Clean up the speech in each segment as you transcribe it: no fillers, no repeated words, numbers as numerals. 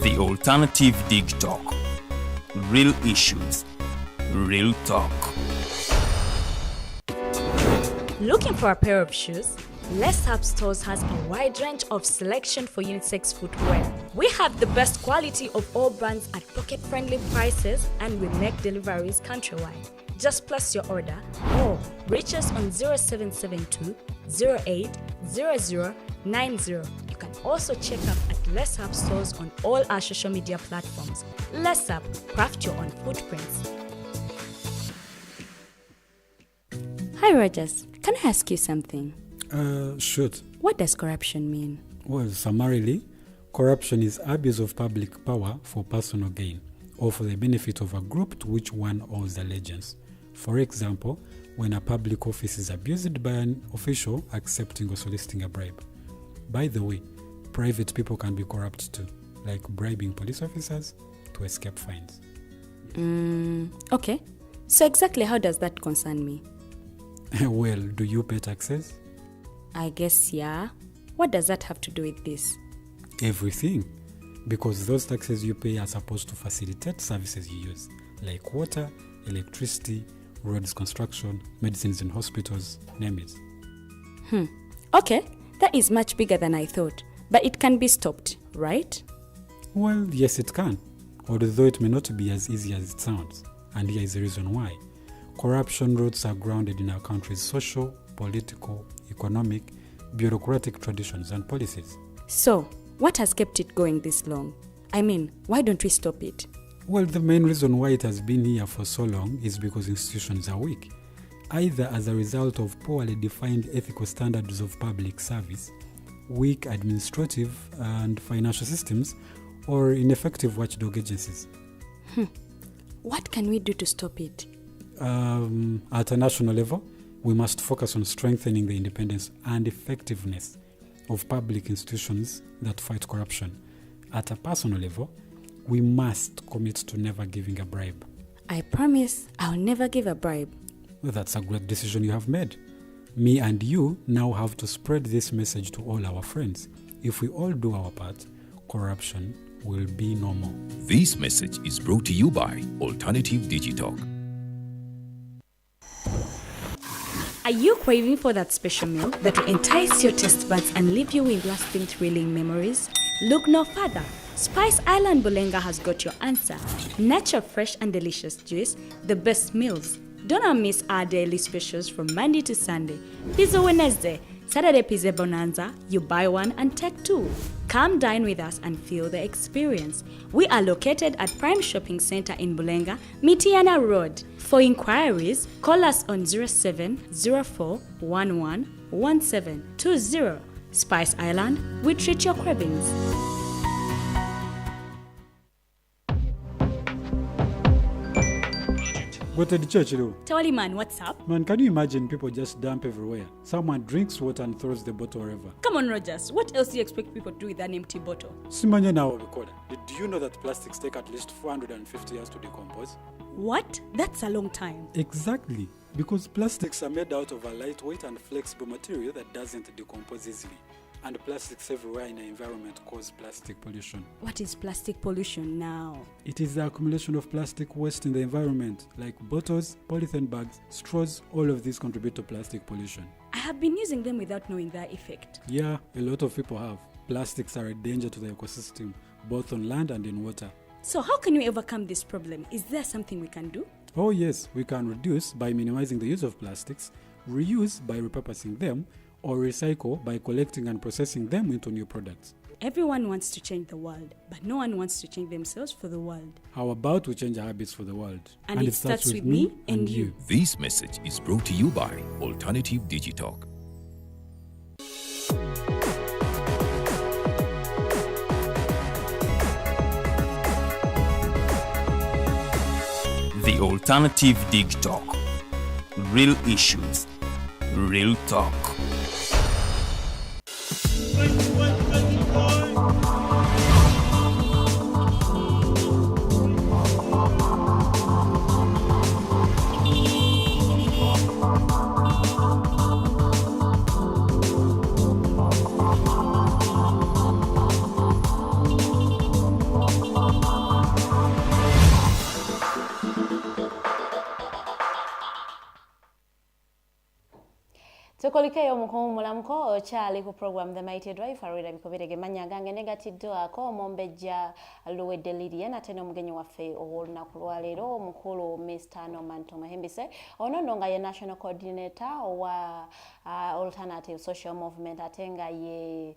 The Alternative Dig Talk. Real issues, real talk. Looking for a pair of shoes? Let's Up Stores has a wide range of selection for unisex footwear. We have the best quality of all brands at pocket-friendly prices, and we make deliveries countrywide. Just place your order or reach us on 0772 08 0090. You can also check up at Let's Up Stores on all our social media platforms. Let's Up, craft your own footprints. Hi Rogers, can I ask you something? Shoot. What does corruption mean? Well, summarily, corruption is abuse of public power for personal gain or for the benefit of a group to which one owes allegiance. For example, when a public office is abused by an official accepting or soliciting a bribe. By the way, private people can be corrupt too, like bribing police officers to escape fines. Okay. So exactly how does that concern me? Well, do you pay taxes? I guess, yeah. What does that have to do with this? Everything. Because those taxes you pay are supposed to facilitate services you use, like water, electricity, roads construction, medicines in hospitals, name it. Okay, that is much bigger than I thought. But it can be stopped, right? Well, yes it can, although it may not be as easy as it sounds. And here is the reason why. Corruption roots are grounded in our country's social, political, economic, bureaucratic traditions and policies. So, what has kept it going this long? I mean, why don't we stop it? Well, the main reason why it has been here for so long is because institutions are weak, either as a result of poorly defined ethical standards of public service, weak administrative and financial systems, or ineffective watchdog agencies. What can we do to stop it? At a national level, we must focus on strengthening the independence and effectiveness of public institutions that fight corruption. At a personal level, we must commit to never giving a bribe. I promise I'll never give a bribe. Well, that's a great decision you have made. Me and you now have to spread this message to all our friends. If we all do our part, corruption will be no more. This message is brought to you by Alternative Digital. Are you craving for that special meal that will entice your taste buds and leave you with lasting thrilling memories? Look no further. Spice Island Bulenga has got your answer. Natural, fresh and delicious juice, the best meals. Don't miss our daily specials from Monday to Sunday. Pizza Wednesday, Saturday Pizza Bonanza, you buy one and take two. Come dine with us and feel the experience. We are located at Prime Shopping Center in Bulenga, Mitiana Road. For inquiries, call us on 0704 11 1720. Spice Island, we treat your cravings. Go to the church, though. Tawali man, what's up? Man, can you imagine people just dump everywhere? Someone drinks water and throws the bottle wherever. Come on, Rogers. What else do you expect people to do with an empty bottle? Simanya now, did you know that plastics take at least 450 years to decompose? What? That's a long time. Exactly. Because plastics are made out of a lightweight and flexible material that doesn't decompose easily. And plastics everywhere in the environment cause plastic pollution. What is plastic pollution now? It is the accumulation of plastic waste in the environment, like bottles, polythene bags, straws. All of these contribute to plastic pollution. I have been using them without knowing their effect. Yeah, a lot of people have. Plastics are a danger to the ecosystem, both on land and in water. So how can we overcome this problem? Is there something we can do? Oh yes, we can reduce by minimizing the use of plastics, reuse by repurposing them, or recycle by collecting and processing them into new products. Everyone wants to change the world, but no one wants to change themselves for the world. How about we change our habits for the world? And it starts with me and you. This message is brought to you by Alternative Digital. The Alternative Dig Talk. Real issues, real talk. Tukolikeyo mulamuko okyali ku program The Mighty Drive Farida bikobirege manya gange negatiddwako omumbejja luwedde Lydia nate n'omugenyi waffe ow'olunaku lwaleero omukulu Mr. Norman Tumuhimbise ono nno nga ye National Coordinator owa Alternative Social Movement ate nga ye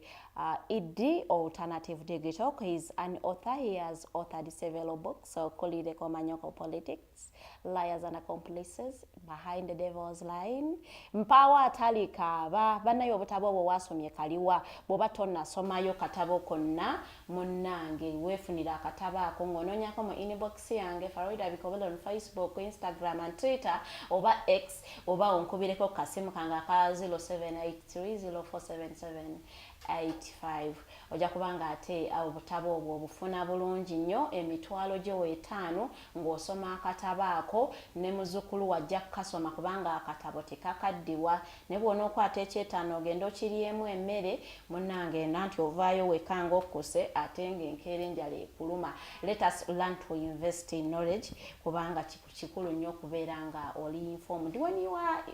ED Alternative Digital. He's an author. He has authored several books. So Kolide Komanyoko Politics, Liars and Accomplices, Behind the Devil's Line, Mpawa Atali Kaba, Banayo obutabo bwe wasomye kaliwa, bw'oba tonnasomayo katabo konna munnange weefunira akatabo ako ng'onoonyako mu inbox yange Farida Bikobera on Facebook, Instagram and Twitter oba X oba onkubireko kasimu kange aka 0783047785 ojja kubanga ate obutabo obwo obufuna bulungi nnyo emitwalo gye weetaano ng'osoma akatabo ako ne muzzukulu wajja kukasoma kubanga akatabo tekakaddiwa ne bw'onookwata ekyetaano ogenda okiryemu emmere munnange nti ovaayo wekanga okkuse ate ng'enkeera enjala ekuluma. Let us learn to invest in knowledge kubanga kikulu nnyo okubeera nga oli informed when you are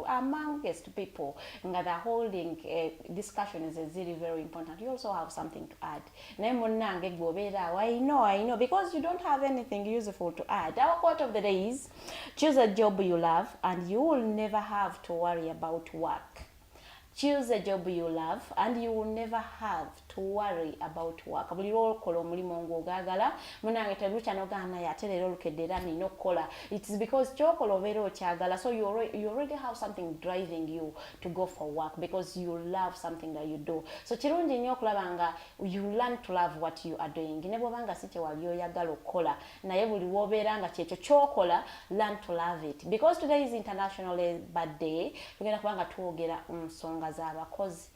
amongst people nga they're holding discussion is really very important. You also have something to add. I know because you don't have anything useful to add. Our quote of the day is choose a job you love and you will never have to worry about work. Choose a job you love and you will never have to worry about work. Buli lwokola omulimu ng'ogagala munange terukyanogaana yate leero olukedde era nina okukola. It is because kyokola obeera okyagala, so you already have something driving you to go for work because you love something that you do. So kirungi nnyo okulaba nga you learn to love what you are doing. Ne bw'obanga si kye wali oyagala okukola naye buli w'obeera nga kyekyo kyokola learn to love it. Because today is International Labour Day, tugenda kubanga twogera nsonga z'abakozi.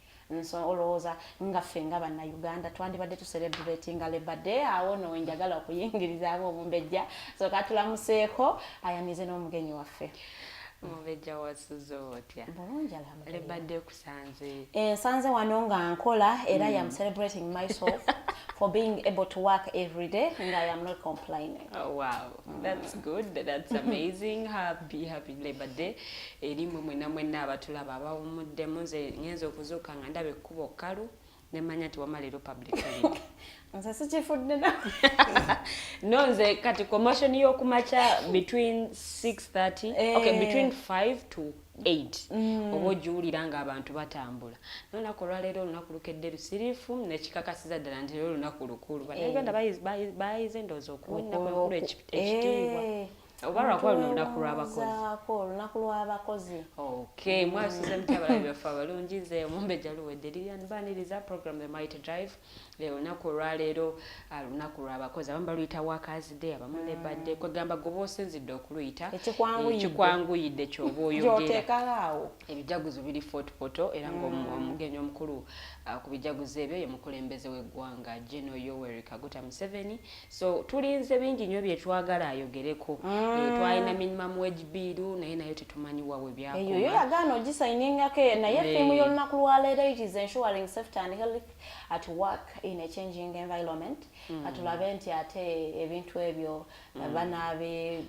Olowooza nga ffe nga bannayuganda twandibadde tucelebratinga Labour Day awo no njagala okuyingirizaako omumbejja so katulamuseeko ayanize n'omugenyi waffe. Omumbejja wasuze otya? Bulungi alhamdulillah. Labour Day kusanze? Nsanze wano nga nkola era I am celebrating myself for being able to work every day and I am not complaining. Oh wow, that's good, that's amazing. Happy Labour Day. Eri mwenna abatulaba abawumuddemu nze ngenza okuzuuka nga ndaba ekkubo kkalu nemanya nti wama leero public holiday. Nze sikifudde na no nze kati commotion y'okumakya between 6:30 okay between 5 to 8 oba ogiwulira nga abantu batambula n'olunaku olwaleero olunaku lukedde lusirifu nekikakasiza ddala nti leero olunaku lukulu bannayuganda bayize endowooza okuwa ennaku enkulu ekitiibwa oba lwakuba luno olunaku lw'abakozi. Okay, mwasuze mutabala byaffe abalungi nze omumbejja luwedde Lydia nbaniriza program The Mighty Drive olunaku olwaleero lunaku lw'abakozi abamu baluyita Workers Day abamu Labour Day kwegamba gwe osenzidde okuluyita ekikwanguyidde ky'oba oyogera ebijaguzo biri fotopoto era ng'omugenyi omukulu ku bijaguzo ebyo ye mukulembeze w'eggwanga General Yoweri Kaguta Museveni. So tulinze bingi nnyo bye twagala ayogereko. Twalina minimum wage bill naye tetumanyi wawe byakoma. Eyo yagaana ogisayiningako naye effimu y'olunaku lwaleero it is ensuring safety and health at work in a changing environment. Atulabe nti ate ebintu ebyo banaabe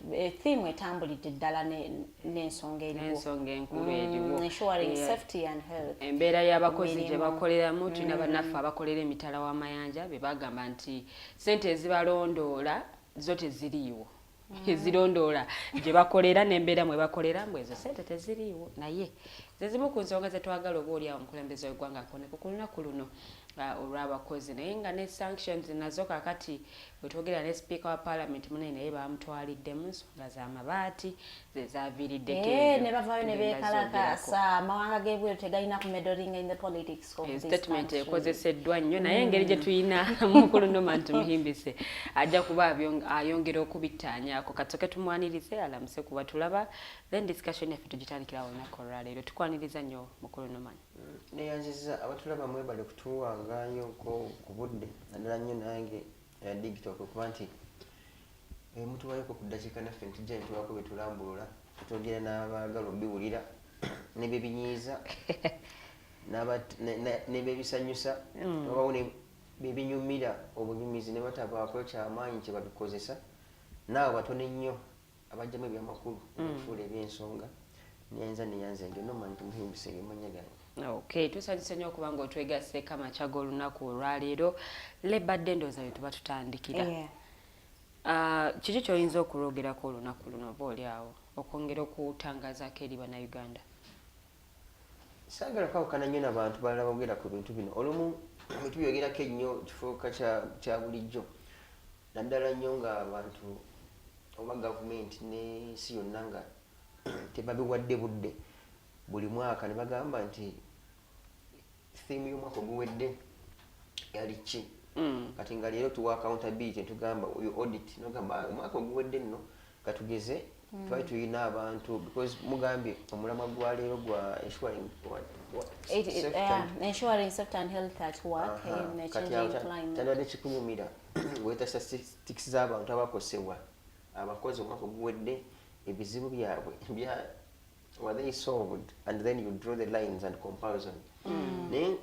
theme etambulidde ddala n'ensonga enkulu eriwo. Ensuring safety and health. Embeera y'abakozi gye bakoleramu tulina bannaffe abakolera emitala w'amayanja be bagamba nti ssente ezibalondoola zo teziriiwo. Ezirondoola gye bakolera n'embeera mwe bakolera mbwe ezo ssente teziriiwo naye ze zimu ku nsonga ze twagala oba oli awo omukulembeze w'eggwanga akoneko ku lunaku luno olw'abakozi naye nga ne sanctions nazo kakati bwe twogera ne Sipiika wa Parliament munene naye bamutwaliddemu nsonga z'amabaati ze zaaviiriddeko ne bavaayo ne beekalakaasa amawanga g'ebweru tegalina ku meddling in the politics of this country. Statement ekozeseddwa nnyo naye engeri gye tulina mukulu Norman Tumuhimbise ajja kuba ayongera okubittaanyaako katsoke tumwanirize alamuse kuba tulaba then discussion yaffe tugitandikirawo olunaku olwaleero tukwaniriza nnyo mukulu Norman. Neyanziza abatulaba mwebale kutuwangayo ku budde naddala nnyo nange digital okuba nti mutuwayoko ku ddakiika naffe ntijja nituwako betulambulula tutwogera n'abaagala obiwulira nebebinyiiza nebebisanyusa obawo bebinyumira obunyumizi ne batabaako kyamaanyi kye babikozesa naawe batono nnyo abajjamu ebyamakulu ebifuula eby'ensonga nyanza neyanzenge nomani Tumuhimbise emanya gange. Okay, tusanyuse nnyo okuba ng'otwegasseko amakyago olunaku olwaleero. Labor Day ndowooza bye tuba tutandikira. Kiki ky'oyinza okulwogerako olunaku luno oba oli awo okwongera okutangazaako eri bannayuganda? Saagala kwawukana nnyo n'abantu balala boogera ku bintu bino. Olumu bwe tubyogerako ennyo kifuuka kya bulijjo. Naddala nnyo ng'abantu oba gavumenti n'ensi yonna nga tebabiwadde budde. Buli mwaka ne bagamba nti theme y'omwaka oguwedde yali ki? Kati nga leero tuwa accountability netugamba oyo audit nogamba omwaka oguwedde nno katugeze twali tulina abantu because mugambye omulamwa gwa leero gwa ensuring safety and health at work in a changing climate. Tandwadde kikunyumira weta statistics z'abantu abakosebwa abakozi omwaka oguwedde ebizibu byabwe were they solved, and then you draw the lines and comparison. Naye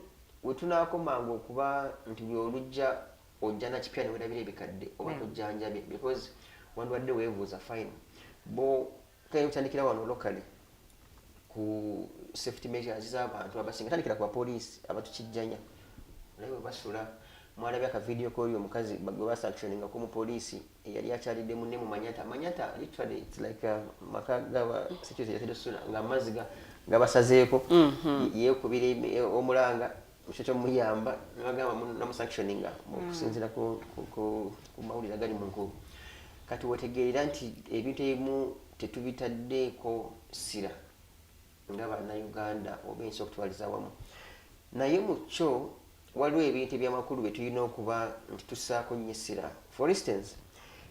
wetunaakomanga okuba nti byolujja ojja nakipya newerabira ebikadde oba tojjanjabye because wandwadde weebuuza fine bo kale utandikira wano locally ku safety measures z'abantu abasinga tandikira ku bapoliisi abatukijjanya naye basula mwalabye akavidiyo k'oyo omukazi gwe basanctioninga ku mupoliisi eyali akyalidde munne mu manyata literally it's like maka gaba security yatedosula nga amazzi gabasazeeko yeekubira omulanga ekyo kyomuyamba nagamba namusanctioninga okusinziira ku mawulire agali mu nkubu. Kati wetegeerera nti ebintu ebimu tetubitaddeeko sira nga bannayuganda oba ensi okutwaliza wamu, naye mu kyo waliwo ebintu ebyamakulu bye tulina okuba nti tussaako nnyo essira. For instance,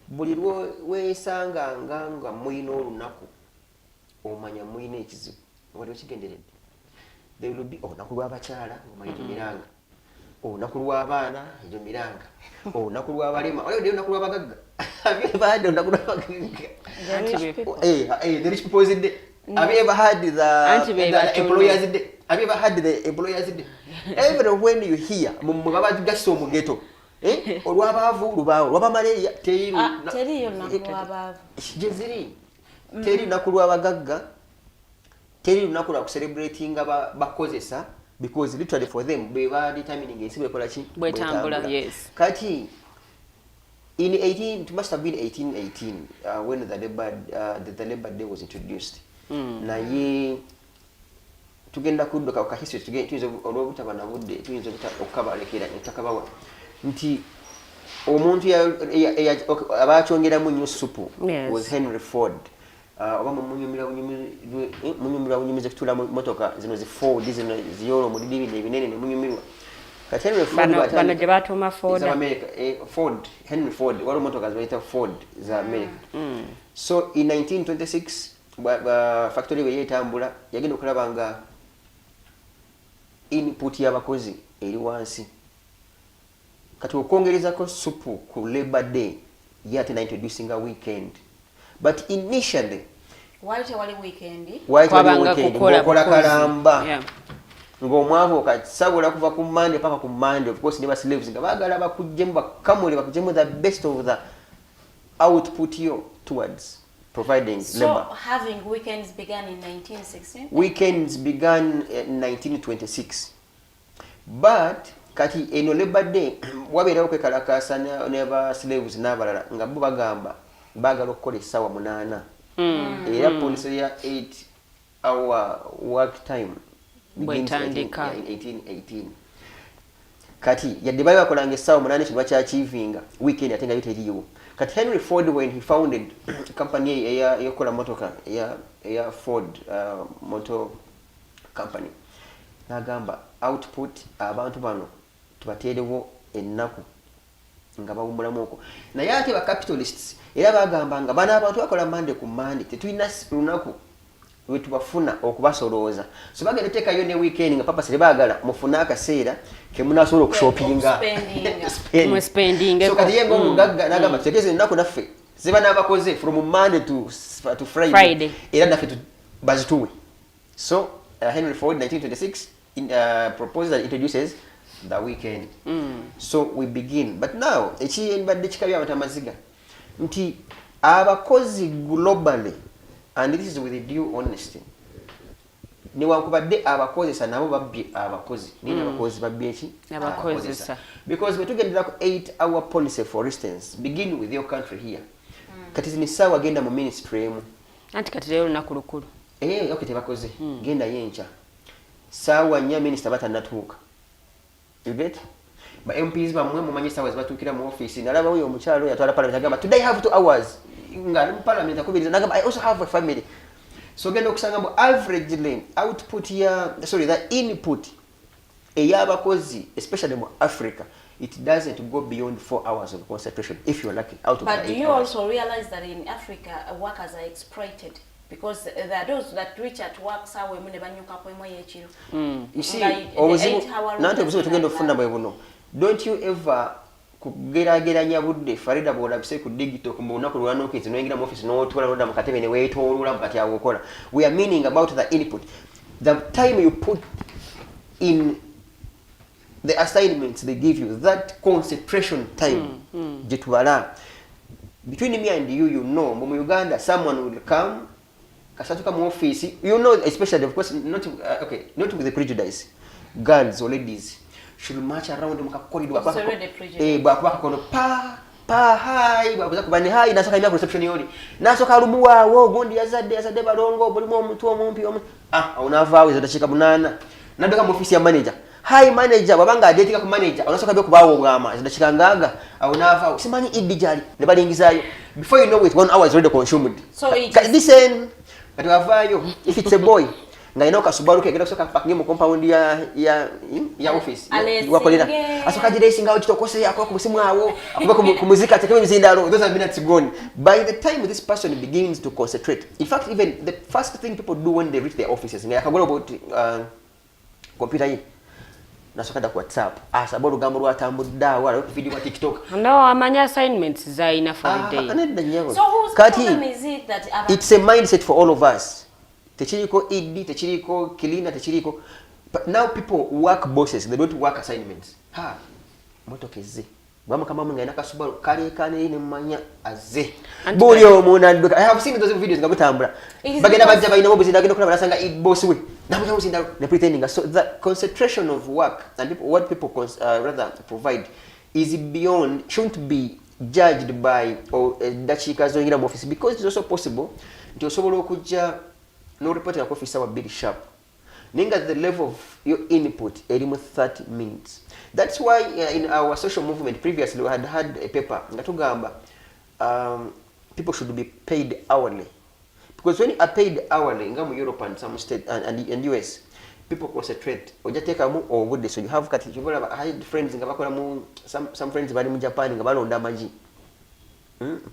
buli lweweesanganga nga muyina olunaku omanya muyina ekizibu waliwo kigenderedde. There will be olunaku lw'abakyala omanyi miranga, olunaku lw'abaana ejo miranga, olunaku lw'abalema waliwo olunaku lw'abagagga have you ever had olunaku lw'abagagga? The rich people's day. Have you ever had the employers day? Have you ever had the employers day? Even when you hear babagasa omugeto olw'abaavu lubaawo lw'abamaleria teriyo lunaku lw'abaavu gyeziri, teri lunaku lw'abagagga, teri lunaku lwa kucelebratinga bakozesa because literally for them be ba determining ensi bwekola ki bwetambula. Yes, kati in 18 it must have been 1818 when the Labor Day was introduced. Naye tugenda kudduka ku history tuyinza olw'obutaba na budde tuyinza okukabalekera netakabawa nti omuntu abakyongeramu nnyo supu was Henry Ford. Oba munyumira bunyumiza kutula motoka zino zi Ford zino ziyolo omudidi ebinene ne munyumirwa. Kati Henry Ford bano gye batuma Ford Ford Henry Ford waliwo motoka zibayita Ford za America. So in 1926 factory bwe yetambula yagenda okulaba nga input y'abakozi eri wansi. Kati okwongerezako supu ku Labor Day yate na introducing a weekend, but initially wali tewali weekend ngokola kalamba ng'omwavu okasabula kuva ku Monday paka ku Monday. Of course ne ba slaves nga baagala bakuggyemu bakamule bakuggyemu the best of the output yo towards providing labor. So having weekends began in 1916? Weekends began in 1926. But kati eno Labor Day wabeerawo kwekalakaasa n'aba slaves n'abalala nga bo bagamba baagala okukola essaawa 8 era policy ya 8-hour work time bwetandika in 1818. Kati yadde bali bakolanga essaawa 8 kino bakyachivinga weekend ate nga yo teriiwo. Kati Henry Ford when he founded company eyakola motoka eya Ford motor company nagamba output abantu bano tubateerewo ennaku nga bawummulamu okwo. Naye ate ba capitalists era bagamba nga bano abantu bakola Monday ku Monday tetulina lunaku lwe tubafuna okubasolooza, so bagenda teekayo ne weekend nga papa sire baagala mufune akaseera ke munasobola okushopinga spending. So kati yengo omugagga nagamba tutegeeze ennaku naffe ziba n'abakoze from Monday to Friday era naffe bazituwe. So Henry Ford 1926 proposes and introduces the weekend. So we begin, but now ekiyembadde kikabya amatamaziga nti abakozi globally, and this is with due honesty, newankubadde abakozesa nabo babbye abakozi naye abakozi babbye eki abakozesa because bwetugenderako 8-hour policy for instance begin with your country here kati zini sawa genda mu ministry emu anti kati leero lunaku lukulu okay tebakoze genda yencha sawa nya minister batanatuuka you get ba MPs bamwe mumanyi sawa zibatuukira mu office nalaba oyo omukyalo yatwala parliament agamba today I have 2 hours nga mu parliament akubiriza nagamba I also have a family so genda okusanga mbu averagely output the input eyabakozi especially mu Africa it doesn't go beyond 4 hours of concentration if you're lucky out of but do you hours. also realize that in Africa workers are exploited because there are those that reach at work sawe mune banyuka kwemo yechiro you see nanti obuzibu tugenda okufuna bwe buno don't you ever kugerageranya budde Farida bwolabise ku digital ku lunaku lwanokizi noyingira mu office n'otwala n'odda mu katebe ne weetoolula mu kati awo okola we are meaning about the input the time you put in the assignments they give you that concentration time jetubala between me and you know mu Uganda someone will come kasatuka mu office you know especially of course not with the prejudice girls or ladies should march around mu corridor bwakuba kono pa hai babuza kubani hai nasoka imya reception yoli nasoka lumuwawo gondi yazadde balongo bulimo omuntu omumpi unava wizo tachika munana nadoka mu office ya manager hi manager babanga adetika ku manager unasoka byo kubawo bwama zidachikanganga unava simanyi idijali ne balingizayo before you know it 1 hour is already consumed so listen but wavayo if it's a boy nga inoka Subaru kegera kusoka parking mu compound ya office wakolera asoka jiracing out kitokose yako ku musimu awo akuba ku muzika tekeme bizindalo those are minutes gone by the time this person begins to concentrate in fact even the first thing people do when they reach their offices nga yakagora about computer hii nasoka da ku WhatsApp asabolo gambo lwatambudde wala ku video wa TikTok no amanya assignments za ina for the day so whose problem is it that it's a mindset for all of us techiriko ED techiriko cleaner techiriko but now people work bosses they don't work assignments motokeze bama kama munga ina Subaru kale ne manya aze buli omuntu I have seen those videos ngabutambula bagenda bajja bayina mobizi ndagenda kulaba nasanga boss we namuja muzinda ne pretending so the concentration of work and people, what people rather provide is beyond shouldn't be judged by dachika zoingira mu office because it's also possible nti osobola okujja no report ya office wa big sharp ninga the level of your input elimu 30 minutes that's why in our social movement previously we had a paper ngatugamba people should be paid hourly because when you are paid hourly ngamu Europe and some state and US people concentrate ojateka mu obudde so you have kati chibola I had friends ngabakola mu some friends bali mu Japan ngabalonda amaji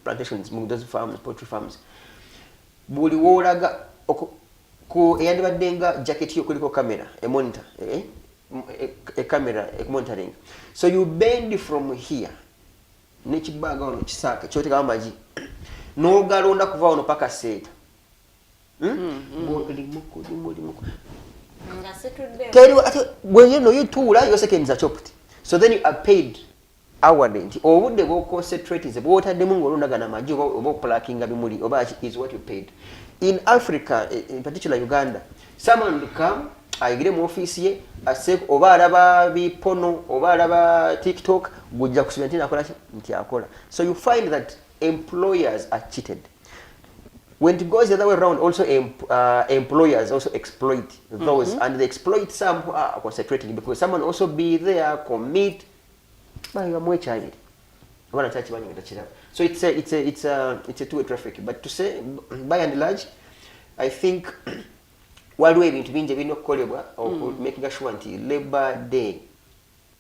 plantations mu those farms poultry farms buli wolaga ku eyandibaddenga jacket yo kuliko camera a monitor a camera monitoring so you bend from here nechibaga ono chisaka chote kama maji no galonda kuva ono paka seta limuko nga setudde tell ati when you know you tula your seconds are chopped so then you are paid hourly nti obudde bwo concentrate ze bwotadde mu ngolondaga na maji oba plucking bimuli oba is what you paid in Africa in particular Uganda someone will come ayigire mu office ye ase oba alaba bipono oba alaba TikTok gujja kusubira nti nakola nti akola so you find that employers are cheated when it goes the other way around also employers also exploit those and they exploit some who are concentrating because someone also be there commit by your child wana chachi banyinga tachira so it's a two-way traffic but to say by and large I think waliwo ebintu bingi ebirina okukolebwa making sure nti Labor Day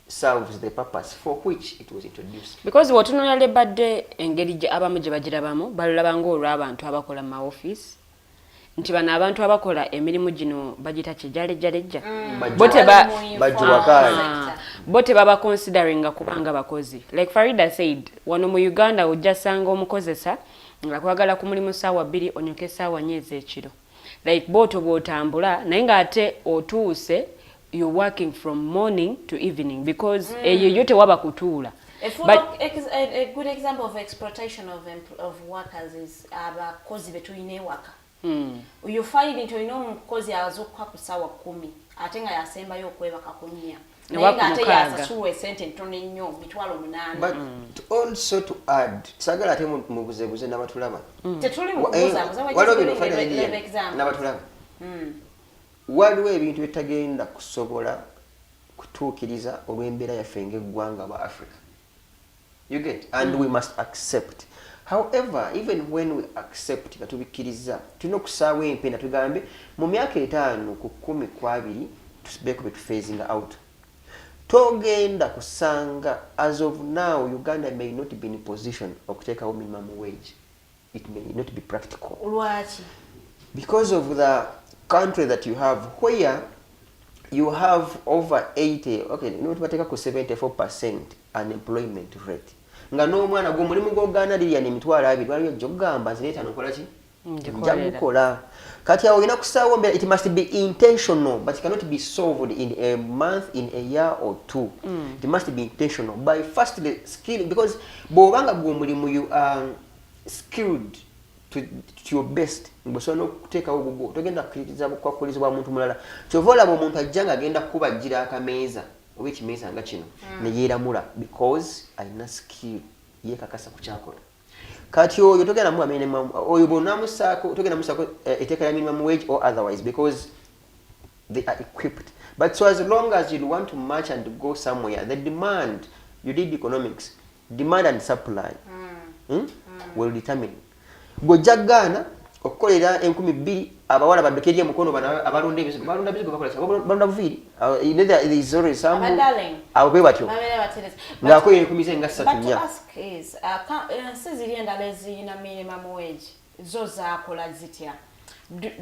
serves the purpose for which it was introduced because wotunonya Labor Day engeri abamu gye bagirabamu balaba ng'olw'abantu abakola mu office nti bano abantu abakola emirimu gino bagita kijalejjalejja bote baba considering kubanga bakozi like Farida said wano mu Uganda ojja sanga omukozesa nga kwagala ku mulimu saawa 2 onyoke saawa 4 ekiro like boto botambula naye nga ate otuuse you're working from morning to evening because eyo yote waba kutuula a good example of exploitation of workers is abakozi between waka you find nti olina omukozi azokka ku ssaawa 10 ate nga yasembayo okwebaka ku 4 naye ng'ate yasasulwa esente ntono ennyo mitwalo 8. But also to add, sagala ate mubuzebuze n'abatulaba. Tetuli mubuzabuza n'abatulaba. Waliwo ebintu bitagenda kusobola kutuukiriza olw'embeera yaffe ng'eggwanga ba Africa. You get? And we must accept. However, even when we accept nga tubikkiriza, tulina okusaawa empenda tugambe mu myaka 5 ku 10 ku 2 tusibeeko be phasing out. Togenda kusanga as of now Uganda may not be in a position of take out minimum wage. It may not be practical. Lwaki? Because of the country that you have, where you have over 80, okay, you know what take 74% unemployment rate. Nga n'omwana gwo mulimu gw'Uganda lirya n'emitwalo 2 waliwo jogamba nzireta nokola ki? Njagukola. Kati awo olina kusaawa mbera, it must be intentional, but it cannot be solved in a month, in a year or 2. It must be intentional by firstly skilling, because bw'obanga gw'omulimu you are skilled to your best. Mbosono kuteekawo bugwo togenda kukkiriza bukwakulizibwa muntu mulala. Kyova olaba omuntu ajja nga agenda kubajjira akameeza oba ekimeeza nga kino ne yeeramula because alina skill yeekakasa ku kyakola. Kati oyo togenda mu minimum, oyo bonamusaako togenda musaako eteeka ya minimum wage or otherwise because they are equipped. But so as long as you want to march and go somewhere, the demand, you did economics, demand and supply will determine. Gojagana okukolera 1200 abawala baddokerye mukono bana abalonda ebizigo balonda bizigo bakola balonda buviri there is always some abe batyo ngako 1000 nga 3 but to ask is sizili endala ezina minimum wage zo zakola zitya.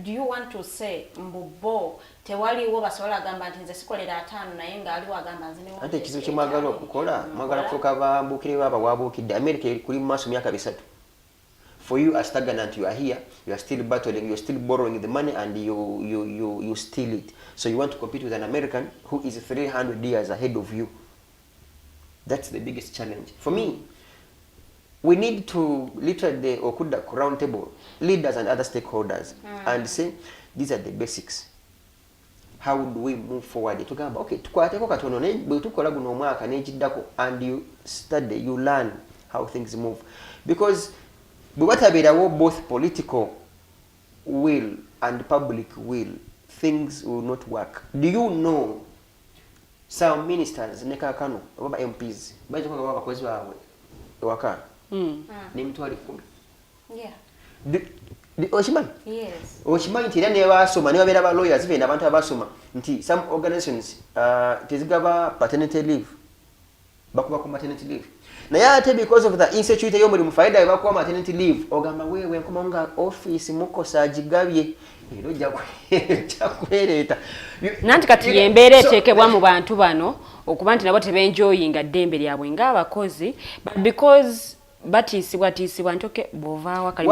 Do you want to say mbubo tewaliwo basobola gamba nti nze sikolera 5 naye nga aliwo agamba nze ne ate kizibu kyemwagala okukola mwagala kufuuka bambukire baba wabuukidde America kuli mu maaso myaka 3. For you as stagnant, you are here, you are still battling, you are still borrowing the money and you steal it. So you want to compete with an American who is 300 years ahead of you. That's the biggest challenge. For me, we need to literally or could the round table leaders and other stakeholders and say these are the basics. How do we move forward? Okay, tukwateko katono ne bwe tukola guno omwaka n'ekiddako and you study, you learn how things move. Because but what both political will and public will, things will not work. Do you know some ministers nekakano oba MPs baje kwa bakozi bawe waka ni mtwali 10? Yeah. Oshimanyi? Yes. Oshimanyi nti ne basoma ne babera ba lawyers even abantu abasoma nti some organizations tezigaba paternity leave bakuba ku maternity leave. Na yate because of the insecurity yo muri mufaida bakuwa maternity leave ogamba wewe nkomonga office mukosa agigabye ero jakwereta nanti kati yembeere eteekebwa mu bantu bano okuba nti nabo tebenjoyinga ddembe lyabwe ng'abakozi but because batiisibwa ntoke bovaawa kali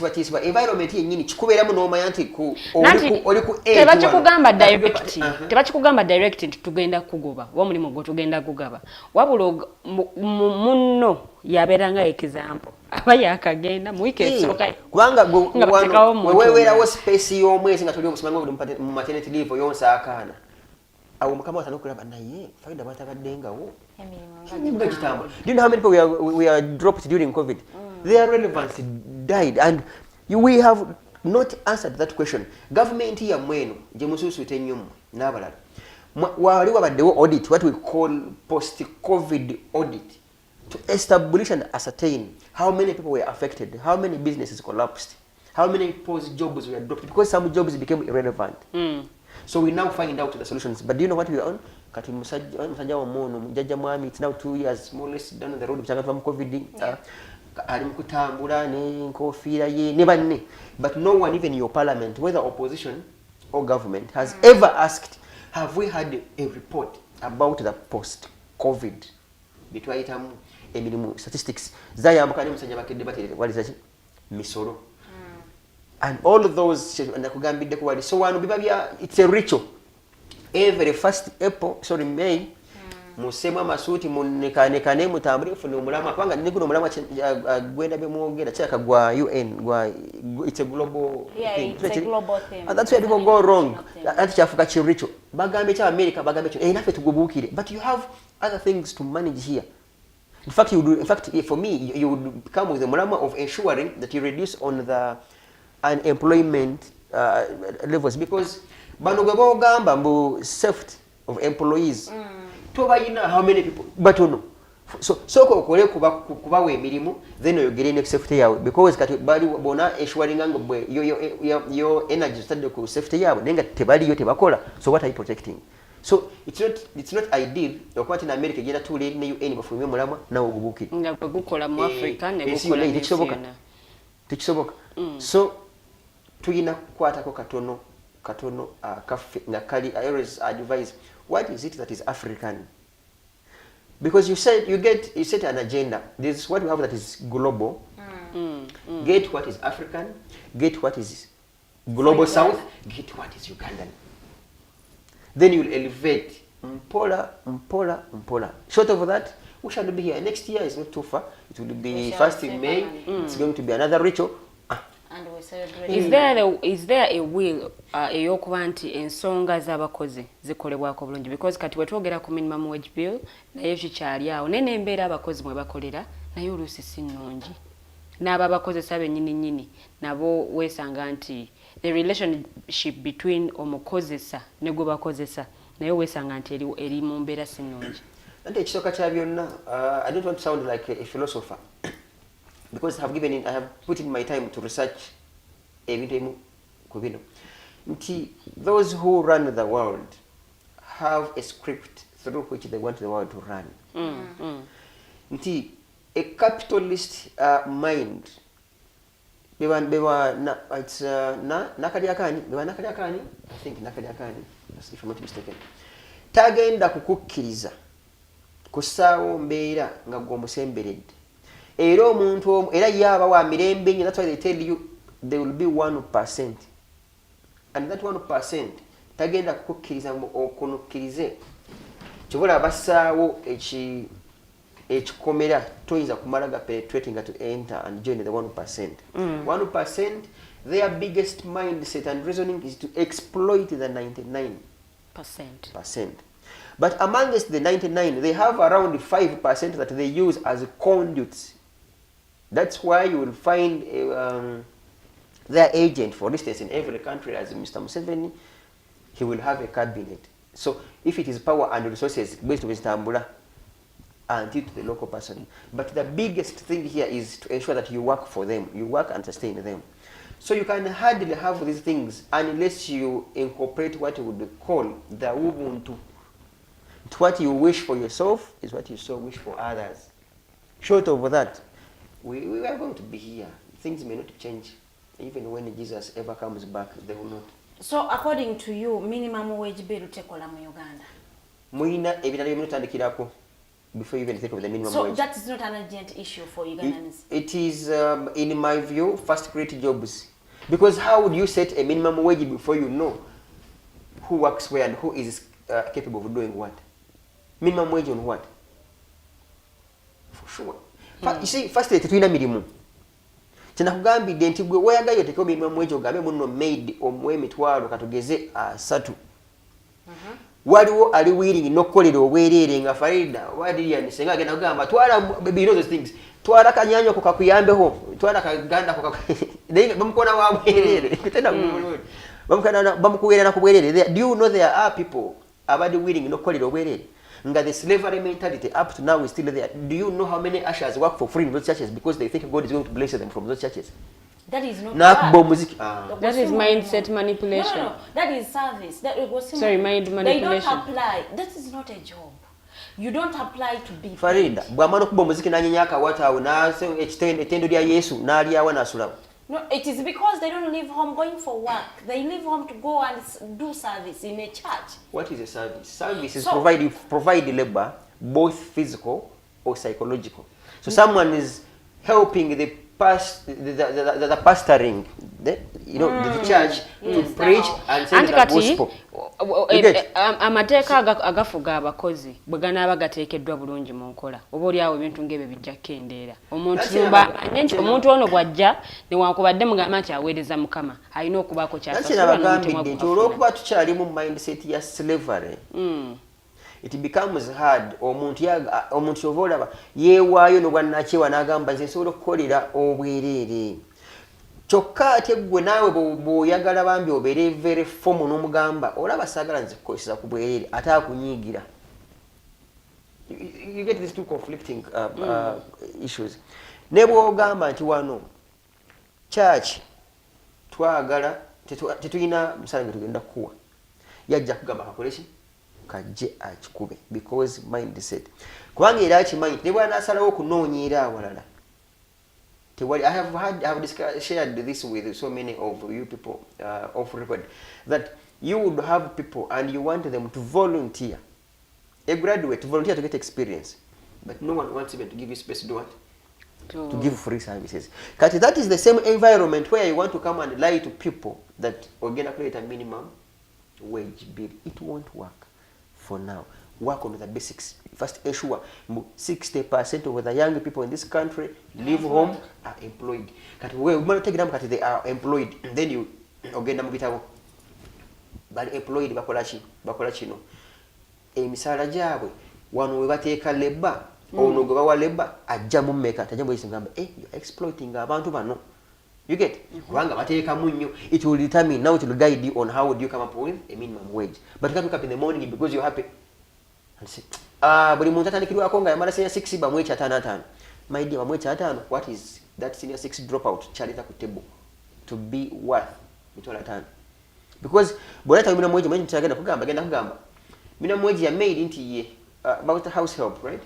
batiisibwa environment yennyini kikubeeramu n'omanya nti oli ku tebakikugamba direct nti tugenda kugoba wa mulimu gwo tugenda kugaba wabula munno yabeera nga example aba yakagenda mu wiiki esooka kubanga weweerawo space y'omwezi nga toli okusimanga mu maternity leave oyonsaakaana awo mukama watana okulaba naye faida batabaddengawo. Do you know how many people we are dropped during COVID? Their relevance died and we have not answered that question. Government ya mwenu je mususu tenyumu n'abalala waliwo baddewo audit, what we call post-COVID audit, to establish and ascertain how many people were affected, how many businesses collapsed, how many people's jobs were dropped because some jobs became irrelevant. So we now find out the solutions. But do you know what we are on? Kati musajja wa mono mjajja mwami, it's now 2 years more or less down the road kuchanga from COVID. Ali mukutambula ne nkofiira ye ne banne. But no one even in your parliament, whether opposition or government, has ever asked, have we had a report about the post-COVID? Bitwayitamu emirimu statistics. Zayambuka ne musajja bakedde baterere waliza ki? Misoro. And all of those nakugambidde ko wali so wano biba bya it's a ritual every first April sorry May musemu amasuuti munekaanekane mutambule fune omulama kubanga niguno omulama gwenda bemwogera kyaka gwa UN it's a global thing. It's a global thing. And that's where people go wrong. Anti kyafuka kiricho bagambe kya America bagambe kyo naffe tugubuukire, but you have other things to manage here. In fact, for me, you would come with the mulama of ensuring that you reduce on the unemployment levels, because bano gwe bagamba mbu safety of employees tobayina how many people but no so ko okole kubawa emirimu then oyogere ne safety yawe, because kati bali bona ensuring ngo bwe yo energy study ku safety yawe nenga tebaliyo tebakola, so what are you protecting? So it's not ideal okwati na America genda tule ne UN bafume mulama nawo gubuki nga gukola mu Africa ne gukola tekisoboka. So tuyina kwatako katono kaffe nga kali. I always advise, what is it that is African? Because you set an agenda. This is what we have that is global. Get what is African, get what is global south, get what is Ugandan. Then you'll elevate mpola. Short of that, we shall be here. Next year is not too far. It will be 1st in May. It's going to be another ritual. And we celebrate. Is there a will eyokuba nti ensonga z'abakozi zikolebwako bulungi, because kati wetwogera ku minimum wage bill naye kikyali awo nene embeera abakozi mwe bakolera naye oluusi si nnungi, n'abo abakozesa bennyini nabo weesanga nti the relationship between omukozesa ne gwe bakozesa naye weesanga nti eri mu mbeera si nnungi. Ante ekisooka kya byonna, I don't want to sound like a philosopher, because I have put in my time to research ebintu emu ku bino nti those who run the world have a script through which they want the world to run. Nti a capitalist mind it's nakaliakani I think nakaliakani, if I'm not mistaken, tagenda kukukkiriza kusaawo mbeera nga gwe omusemberedde era omuntu era yaba wa mirembe nnyo. That's why they tell you there will be 1%, and that 1% tagenda kukukkiriza okunukkirize kibula basaawo ekikomera toyinza kumala ga penetrating to enter and join the 1%. 1%, their biggest mindset and reasoning is to exploit the 99%. But amongst the 99, they have around 5% that they use as conduits. That's why you will find their agent, for instance, in every country, as Mr. Museveni, he will have a cabinet. So if it is power and resources based on Mr. Ambula, until to the local person. But the biggest thing here is to ensure that you work for them, you work and sustain them. So you can hardly have these things unless you incorporate what you would call the Ubuntu. What you wish for yourself is what you so wish for others. Short of that, we are going to be here. Things may not change. Even when Jesus ever comes back, they will not. So according to you, minimum wage bill tekola mu Uganda? Muina ebirala by'omutandikirako before you even think of the minimum so wage. So that is not an urgent issue for Ugandans? It is, in my view, first create jobs. Because how would you set a minimum wage before you know who works where and who is capable of doing what? Minimum wage on what? For sure. You see, first tetulina mirimu. Kinakugambidde nti gwe weeyagayo oteekeko minimum wage ogambe muno maid omuwe emitwalo katugeze 3. Waliwo ali willing n'okkolera obwereere nga Farida Wadirian senga agenda kugamba twala bino those things, twala kanyanya kakuyambeho, twala kaganda naye bamukona wa bwereere tena bamukuweerera na kubwereere. Do you know there are people abali willing n'okkolera obwereere? Nga the slavery mentality up to now is still there. Do you know how many ushers work for free in those churches because they think God is going to bless them from those churches? That is not that is mindset manipulation. No. That is service. That was sorry, mind manipulation. They don't apply. That is not a job. You don't apply to be Farida, bwamano kuba muziki nanyenya akawata awo nase ekitendo lya Yesu n'alyawa n'asulawo. No, it is because they don't leave home going for work. They leave home to go and do service in a church. What is a service? Service is provide labor, both physical or psychological. So someone is helping the pastoring. the church to preach and say the gospel. Amateeka agafuga abakozi bwe ganaaba gateekeddwa bulungi mu nkola oba oliawo ebintu ng'ebyo bijja kukendeera omuntu ono bw'ajja newankubadde mugamba nti aweereza mukama alina okubaako kyasasula nti olw'okuba tukyali mu mindset ya slavery it becomes hard omuntu yova olaba yeewaayo nobwannakyewa n'agamba nze nsobola okukolera obwereere kyokka ate gwe naawe bw'oyagala bambi obeere very formal n'omugamba olaba saagala nze kukozesa ku bwereere ate akunyiigira. You get these two conflicting issues. Ne bw'ogamba nti wano church twagala tetulina musala nga tugenda kukuwa yajja kugamba kakoleki kajje akikube because mindset kubanga era akimanyi ne bw'anaasalawo okunoonyera awalala tewali. I have shared this with so many of you people off record that you would have people and you want them to volunteer, a graduate to volunteer to get experience, but no one wants even to give you space to do what? To give free services. Because that is the same environment where you want to come and lie to people that we're going to create a minimum wage bill. It won't work for now. Work on the basics. First, ensure 60% of the young people in this country live home are employed. We want to take them because they are employed. Then you again but employed bakola kino. Emisala gyabwe wano we bateeka labor ono gwe bawa labor ajja mu mmeka tajja mu ngamba you're exploiting abantu bano. You get? Kubanga bateeka munnyo. It will determine now, it will guide you on how do you come up with a minimum wage. But you can't wake up in the morning because you're happy and say buli muntu atandikirwako nga yamala senior 6 bamwecha 5. My dear, bamwecha 5, what is that senior 6 dropout chalita ku table to be worth mitwala 5? Because boleta minimum wage mwenye agenda kugamba minimum wage ya made inti ye about house help, right?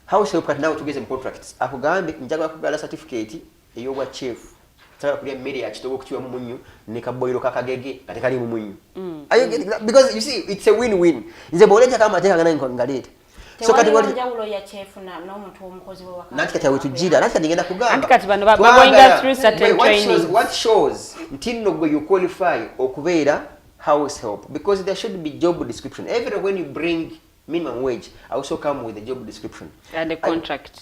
House help kati nawe tugeze mu contracts akugambe njagala kugala certificate eyobwa chef tala kulia mmere ya kitobo kukiwa mu munyu ne kaboyiro kakagege kati kali mu munyu. Are you getting that? Because you see it's a win-win. Nze boleja kama ateka ngana ngalete. So kati wali njawulo ya chef na omuntu omukozi wo wakati. Nanti kati awetujira nanti ngenda kugamba. Nanti kati bano going through certain training. What shows ntino go you qualify okubeera house help, because there should be job description. Every when you bring minimum wage also come with a job description and a contract.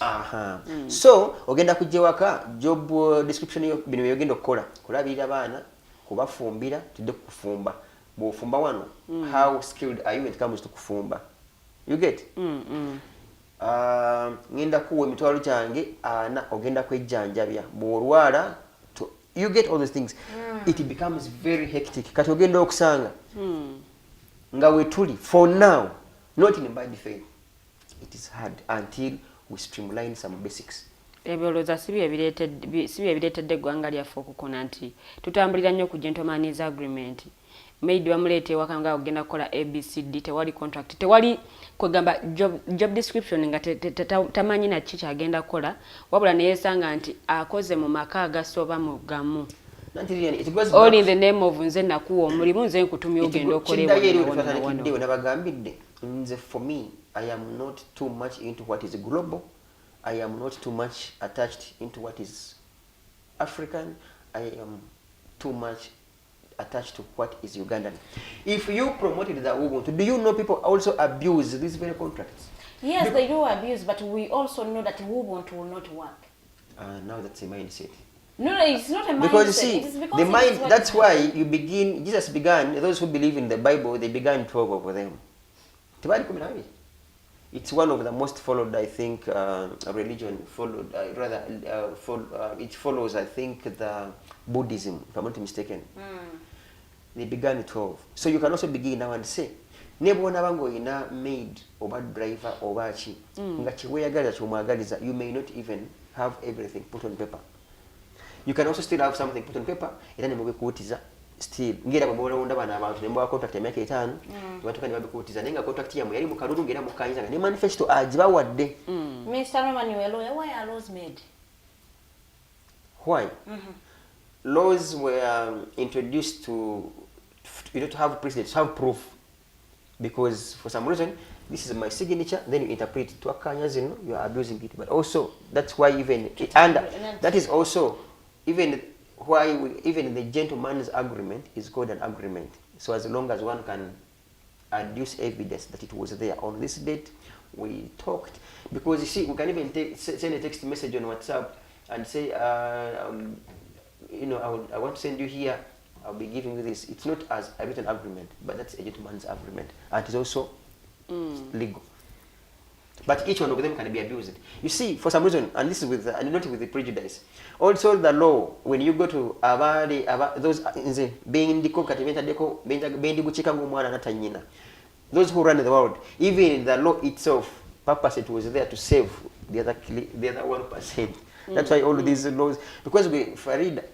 So ogenda kujewaka job description yo bino yogenda okukola kulabirira baana kubafumbira tudde kufumba bwofumba wano how skilled are you when it comes to kufumba. You get? Ngenda kuwa emitwalo kyange ana ogenda kwejjanjabya bwolwala. You get all those things. It becomes very hectic. Kati ogenda okusanga nga wetuli for now, not in bad faith. It is hard until we streamline some basics. Ebyoloza sibi ebireetedde eggwanga lyaffe okukona nti tutambulira nnyo ku gentleman's agreement. Maybe bamuleete ewaka nga ogenda kukola ABCD, tewali contract, tewali kwegamba job description nga tamanyi na kiki agenda kukola, wabula neyeesanga nti akoze mu maka agasoba mu gamu. All in the name of nze nakuwa omulimu nze nkutumya ogenda okolewa. For me, I am not too much into what is global. I am not too much attached into what is African. I am too much attached to what is Ugandan. If you promoted the Ubuntu, do you know people also abuse these very contracts? Yes, they do abuse, but we also know that Ubuntu will not work. Now that's a mindset. No, it's not a mindset. Because you see, the mind, that's why you begin, Jesus began, those who believe in the Bible, they began 12 of them. It's one of the most followed, I think, religion followed, it follows, I think, the Buddhism, if I'm not mistaken. They began 12. So you can also begin now and say, nebona bango ina maid or driver or bachi, you may not even have everything put on paper. You can also still have something put on paper, still ngera babola wonda bana abantu nemba contract ya myaka 5 batuka ne babikutiza nenga contract ya yali mu kalulu ngera mu kanyanga ne manifesto ajiba wadde. Mr. Emmanuel, why are laws made? Why? Laws were introduced to have precedents, to have proof, because for some reason this is my signature, then you interpret to akanya zino, you are abusing it. But also that's why even that is also even why even the gentleman's agreement is called an agreement. So as long as one can adduce evidence that it was there on this date, we talked. Because you see, we can even send a text message on WhatsApp and say, you know, I want to send you here, I'll be giving you this. It's not as a written agreement, but that's a gentleman's agreement. And it's also legal. But each one of them can be abused. You see, for some reason, and this is with, and not with the prejudice. Also, the law, when you go to those those who run the world, even the law itself, purpose it was there to save the other 1%. That's why all these laws, because we Farida,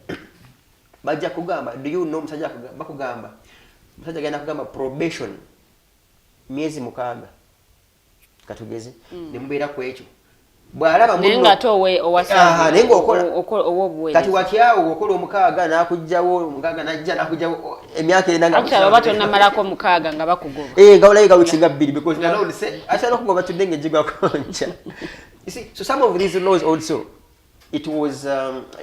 Baja Kugamba, do you know Msaja Bakugamba? Msaja Gana Kugamba probation, miezi mukaga. Katugeze, nembeera kwecho. Bwalaba munno nenga towe owasa. Nenga okola kati watyawo okola omukaaga nakujjawo omukaaga najja nakujjawo emyaka enanga. Acha bato namalako mukaaga nga bakugoba. Nga olayiga wichinga bbiri because na law say acha nokugoba tudenge jigwa koncha. You see, so some of these laws also, it was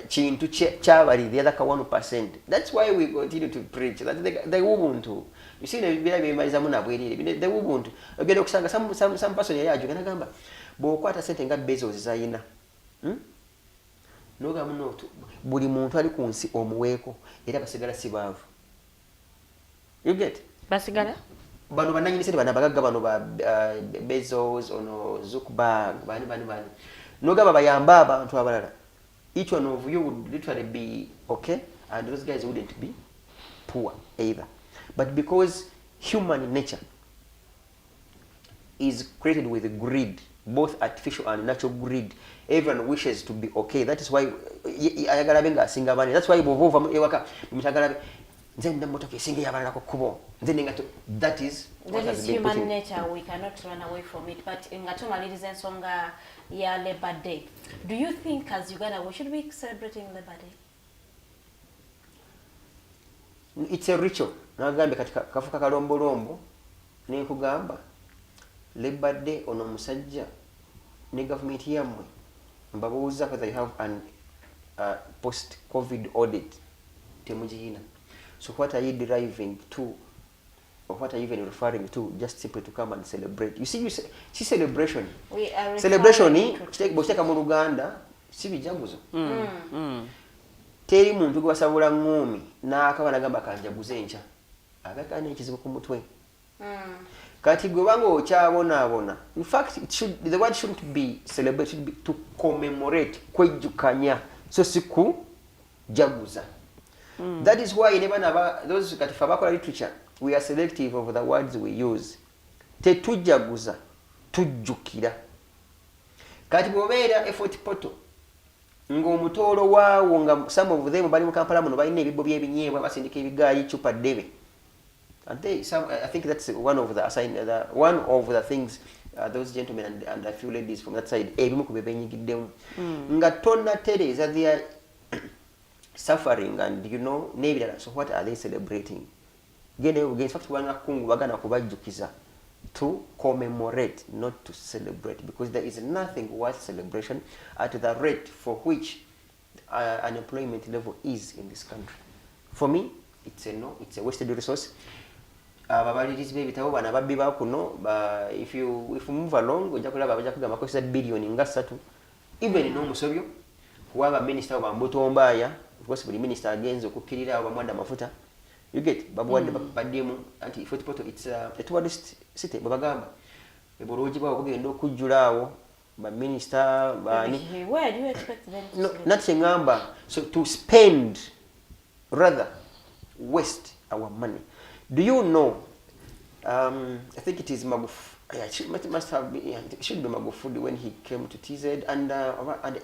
chintu chabali the other 1%. That's why we continue to preach that the ubuntu. You see, the ubuntu. Ogenda okusanga some person yayajo ganagamba bokwata sente nga Bezos zayina. Noga muno buli muntu ali ku nsi omuweeko era basigala sibaavu. You get? Basigala? Bano bananyini sente bana bagagga bano ba Bezos ono Zuckerberg bani. Noga baba yamba abantu abalala. Each one of you would literally be okay, and those guys wouldn't be poor either. But because human nature is created with greed, both artificial and natural greed, everyone wishes to be okay. That is why that's why that is human nature. We cannot run away from it. But in Gatumali's song, Labor Day. Do you think as Uganda we should be celebrating Labor Day? It's a ritual. Nagambe katika kafuka kalombolombo nekugamba Labor Day ono musajja ne government yamwe mbabuuza whether you have an post COVID audit temujina. So what are you deriving to, or what are you even referring to, just simply to come and celebrate? You see celebration. Celebration ni bosteka mu Luganda si bijaguzo. Teri muntu gwasabula ngumi na akaba nagamba kanjaguze encha. Abaka n'ekizibu ku mutwe. Kati gwe bango okyabona. In fact, the word shouldn't be celebrate, should be to commemorate, kwejukanya. So siku jaguza. That is why those katifa bakola literature, we are selective of the words we use. Tetujaguza, tujjukira. Kati bwobeera effort poto ng'omutolo waawo nga some of them bali mu Kampala muno balina ebibbo by'ebinyeebwa basindika ebigaali chupa ddebe. And I think that's one of the things those gentlemen and a few ladies from that side ebimu ku bebenyigiddemu nga tonna tereza they are suffering and you know nebirala. So what are they celebrating? In fact bakungu bagana kubajjukiza to commemorate, not to celebrate, because there is nothing worth celebration at the rate for which unemployment level is in this country. For me, it's a no, it's a wasted resource. If you move along, billion even no musobyo waba minister wa Mbutombaya, because the minister against okukirira abamwanda mafuta. You get babuwadde bademu anti Fort Portal, it's a tourist city babagamba eboroji bwa okugenda okujjulaawo ba minister bani. Where do you expect them to no, not ngamba, so to spend rather waste our money. Do you know I think it is Magufuli. Yeah, it must have been, it should be Magufuli when he came to TZ and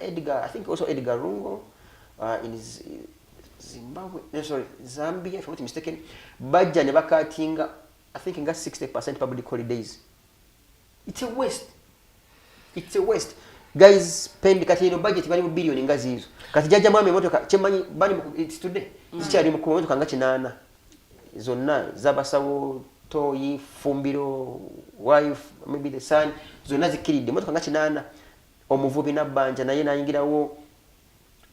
Edgar, I think also Edgar Rungo in his Zimbabwe, no, sorry, Zambia, if I'm not mistaken, Bajja ne bakatinga, I think got 60% public holidays. It's a waste. It's a waste. Guys spend kati no budget bali mu billion ngazi hizo. Kati jaja mwame motoka chemanyi bali it's today. Zichali mu motoka nga kinana. Zonna zabasawo toyi fumbiro wife maybe the son zonna zikiridde motoka nga kinana omuvubi nabanja naye nayingirawo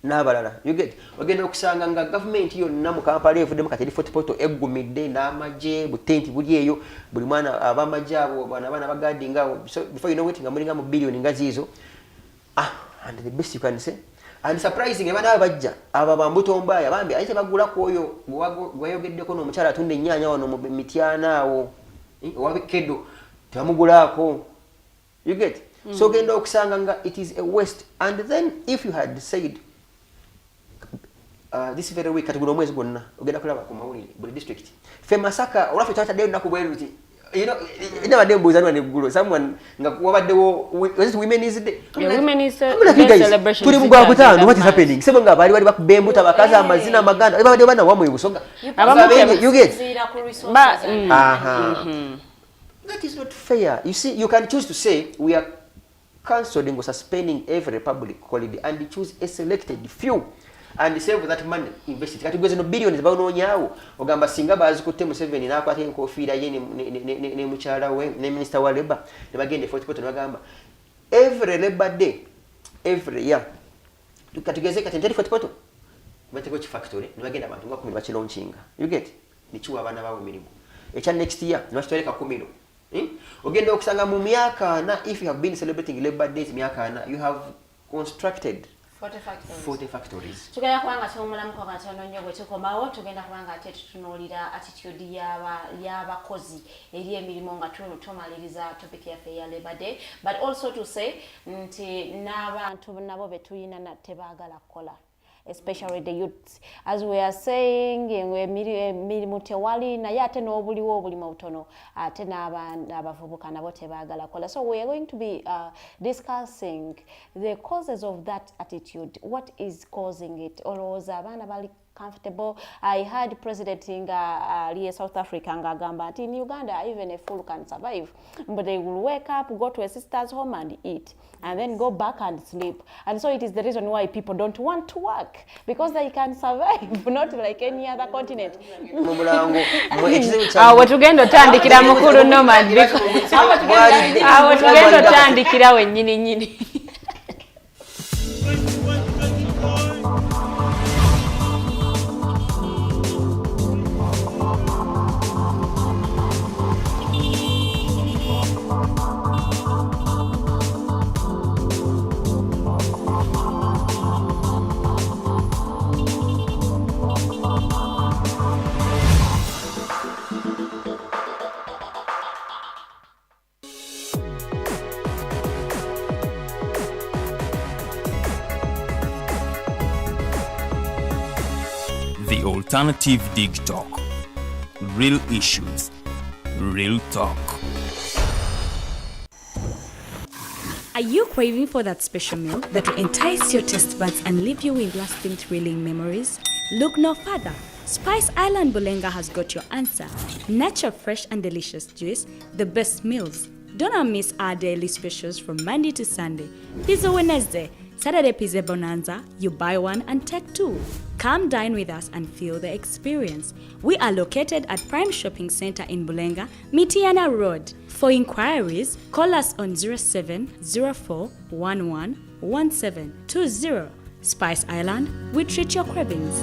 n'abalala you get ogenda okusanga nga gavumenti yonna mu Kampala evuddemu kati eri Fort Portal eggumidde n'amagye butenti buli eyo buli mwana ab'amagye abo abaana bagadinga awo so before you know it nga mulinga mu billion nga ziizo and the best you can say and surprising abana bajja aba bambuto mbaya bambi ayite bagula ku oyo gwayogeddeko n'omukyala atunda ennyaanya wano mu Mityana awo owabekedo tebamugulako you get so ogenda okusanga nga it is a waste and then if you had said this very week kati guno omwezi gwonna ogenda kulaba ku mawulire buli district fe Masaka olaffe twataddeyo nnaku bwe luti inabadde mbuuza nwa neggulo someone nga wabaddewo was it women's day women's celebration tuli mu Gwakutaano what is happening sebo nga bali bakubba embuto abakazi amazina amaganda babadde bana wamwe busonga you get that is not fair you see you can choose to say we are cancelling or suspending every public holiday and choose a selected few and save that money invested kati gweze no billions baunonyawo ogamba singa bazikutte Museveni nakwata enkofiira ye ne mukyala we ne minister wa labor ne bagende Fort Portal bagamba every labor day every year tukatugeze kati nteri Fort Portal bateko chi factory ne bagenda abantu nga 10 bachilonchinga you get nichuwa abana bawe emirimu echa next year ne bashitoleka 10 ogenda okusanga mu myaka na if you have been celebrating labor days myaka na you have constructed 40 factories. Tugenda kubanga kyomulamu kwa katono nnyo bwe tukomawo tugenda kubanga ate tutunuulira attitude y'abakozi eri emirimu nga tumaliriza topic yaffe ya Labor Day but also to say nti n'abantu nabo betuyina tebaagala kukola especially the youths as we are saying emirimu tewali naye ate n'obuliwo obulimu obutono ate n'abavubuka nabo tebaagala kola so we are going to be discussing the causes of that attitude what is causing it olowooza abaana bali comfortable. I heard President Inga South Africa ngagamba in Uganda even a fool can survive, but they will wake up, go to a sister's home and eat, and then go back and sleep. And so it is the reason why people don't want to work, because they can survive, not like any other continent. Tugenda tandikira mukuru nomad because tugenda tandikira wennyini nyini. The Alternative Dig Talk. Real issues, real talk. Are you craving for that special meal that will entice your taste buds and leave you with lasting thrilling memories? Look no further. Spice Island Bulenga has got your answer. Natural, fresh and delicious juice, the best meals. Don't miss our daily specials from Monday to Sunday. Pizza Wednesday, Saturday Pizza Bonanza, you buy one and take two. Come dine with us and feel the experience. We are located at Prime Shopping Center in Bulenga, Mityana Road. For inquiries, call us on 0704111720. Spice Island, we treat your cravings.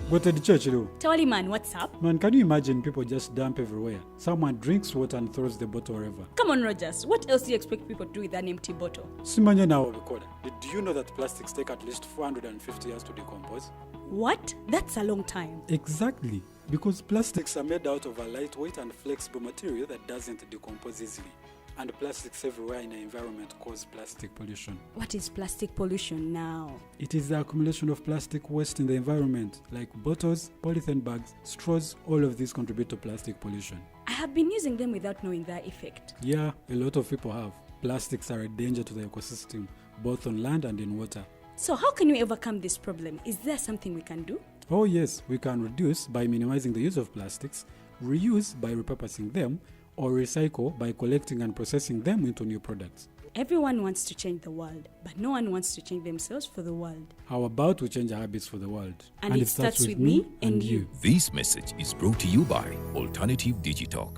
Go to the church, though. Tawali man, what's up? Man, can you imagine people just dump everywhere? Someone drinks water and throws the bottle wherever. Come on, Rogers. What else do you expect people to do with an empty bottle? Simanya now, Bikoda. Did you know that plastics take at least 450 years to decompose? What? That's a long time. Exactly. Because plastics are made out of a lightweight and flexible material that doesn't decompose easily. And plastics everywhere in the environment cause plastic pollution. What is plastic pollution now? It is the accumulation of plastic waste in the environment, like bottles, polythene bags, straws. All of these contribute to plastic pollution. I have been using them without knowing their effect. Yeah, a lot of people have. Plastics are a danger to the ecosystem, both on land and in water. So how can we overcome this problem? Is there something we can do? Oh yes, we can reduce by minimizing the use of plastics, reuse by repurposing them, or recycle by collecting and processing them into new products. Everyone wants to change the world, but no one wants to change themselves for the world. How about we change our habits for the world? And it starts with me and you. This message is brought to you by Alternative Digitalk.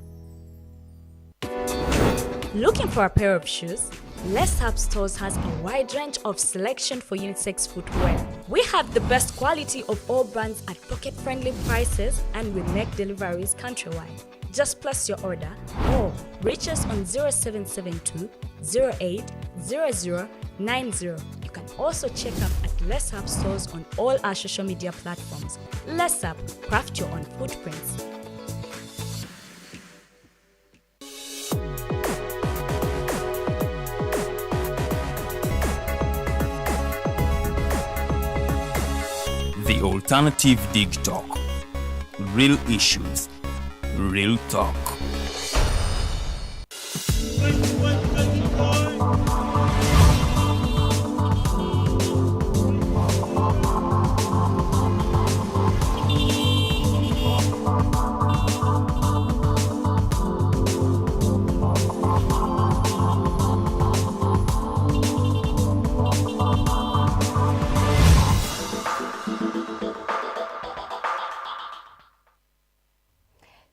Looking for a pair of shoes? Les Hub Stores has a wide range of selection for unisex footwear. We have the best quality of all brands at pocket-friendly prices, and we make deliveries countrywide. Just place your order or reach us on 0772 08 0090. You can also check up at Les Hub Stores on all our social media platforms. Les Hub, craft your own footprints. The Alternative Dig Talk. Real issues, real talk.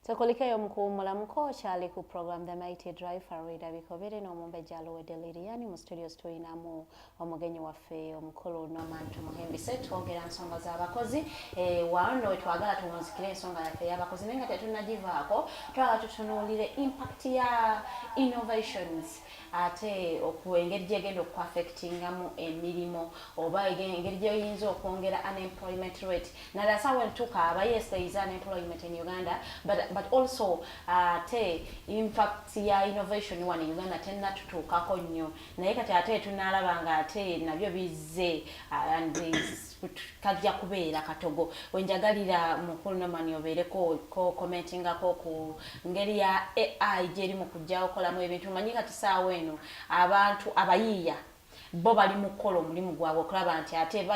Tukulikeyo mulamuko kyali ku program The Mighty Drive Farida bikobere n'omumbe jalo wedeliriani mu studios tuyinamu omugenyi waffe omukulu Norman Tumuhimbise twogera nsonga z'abakozi wano twagala tumunzikire ensonga yaffe y'abakozi nenga tetunnagivaako twagala tutunuulire impact ya innovations ate engeri gyegenda okuaffectingamu emirimu oba engeri gyoyinza okwongera unemployment rate naddala sawa entukaaba yes there is unemployment in Uganda but also ate impact ya innovation wano Uganda tennatutuukako nnyo naye kati ate tunalaba nga ate nabyo bizze and kajja kubeera katogo wenjagalira mukulu Nomani obeereko commentingako ku ngeri ya AI gyeri mu kujja okolamu ebintu manyi kati saawa eno abantu abayiiya bo bali mu kukola omulimu gwabwe okulaba nti ate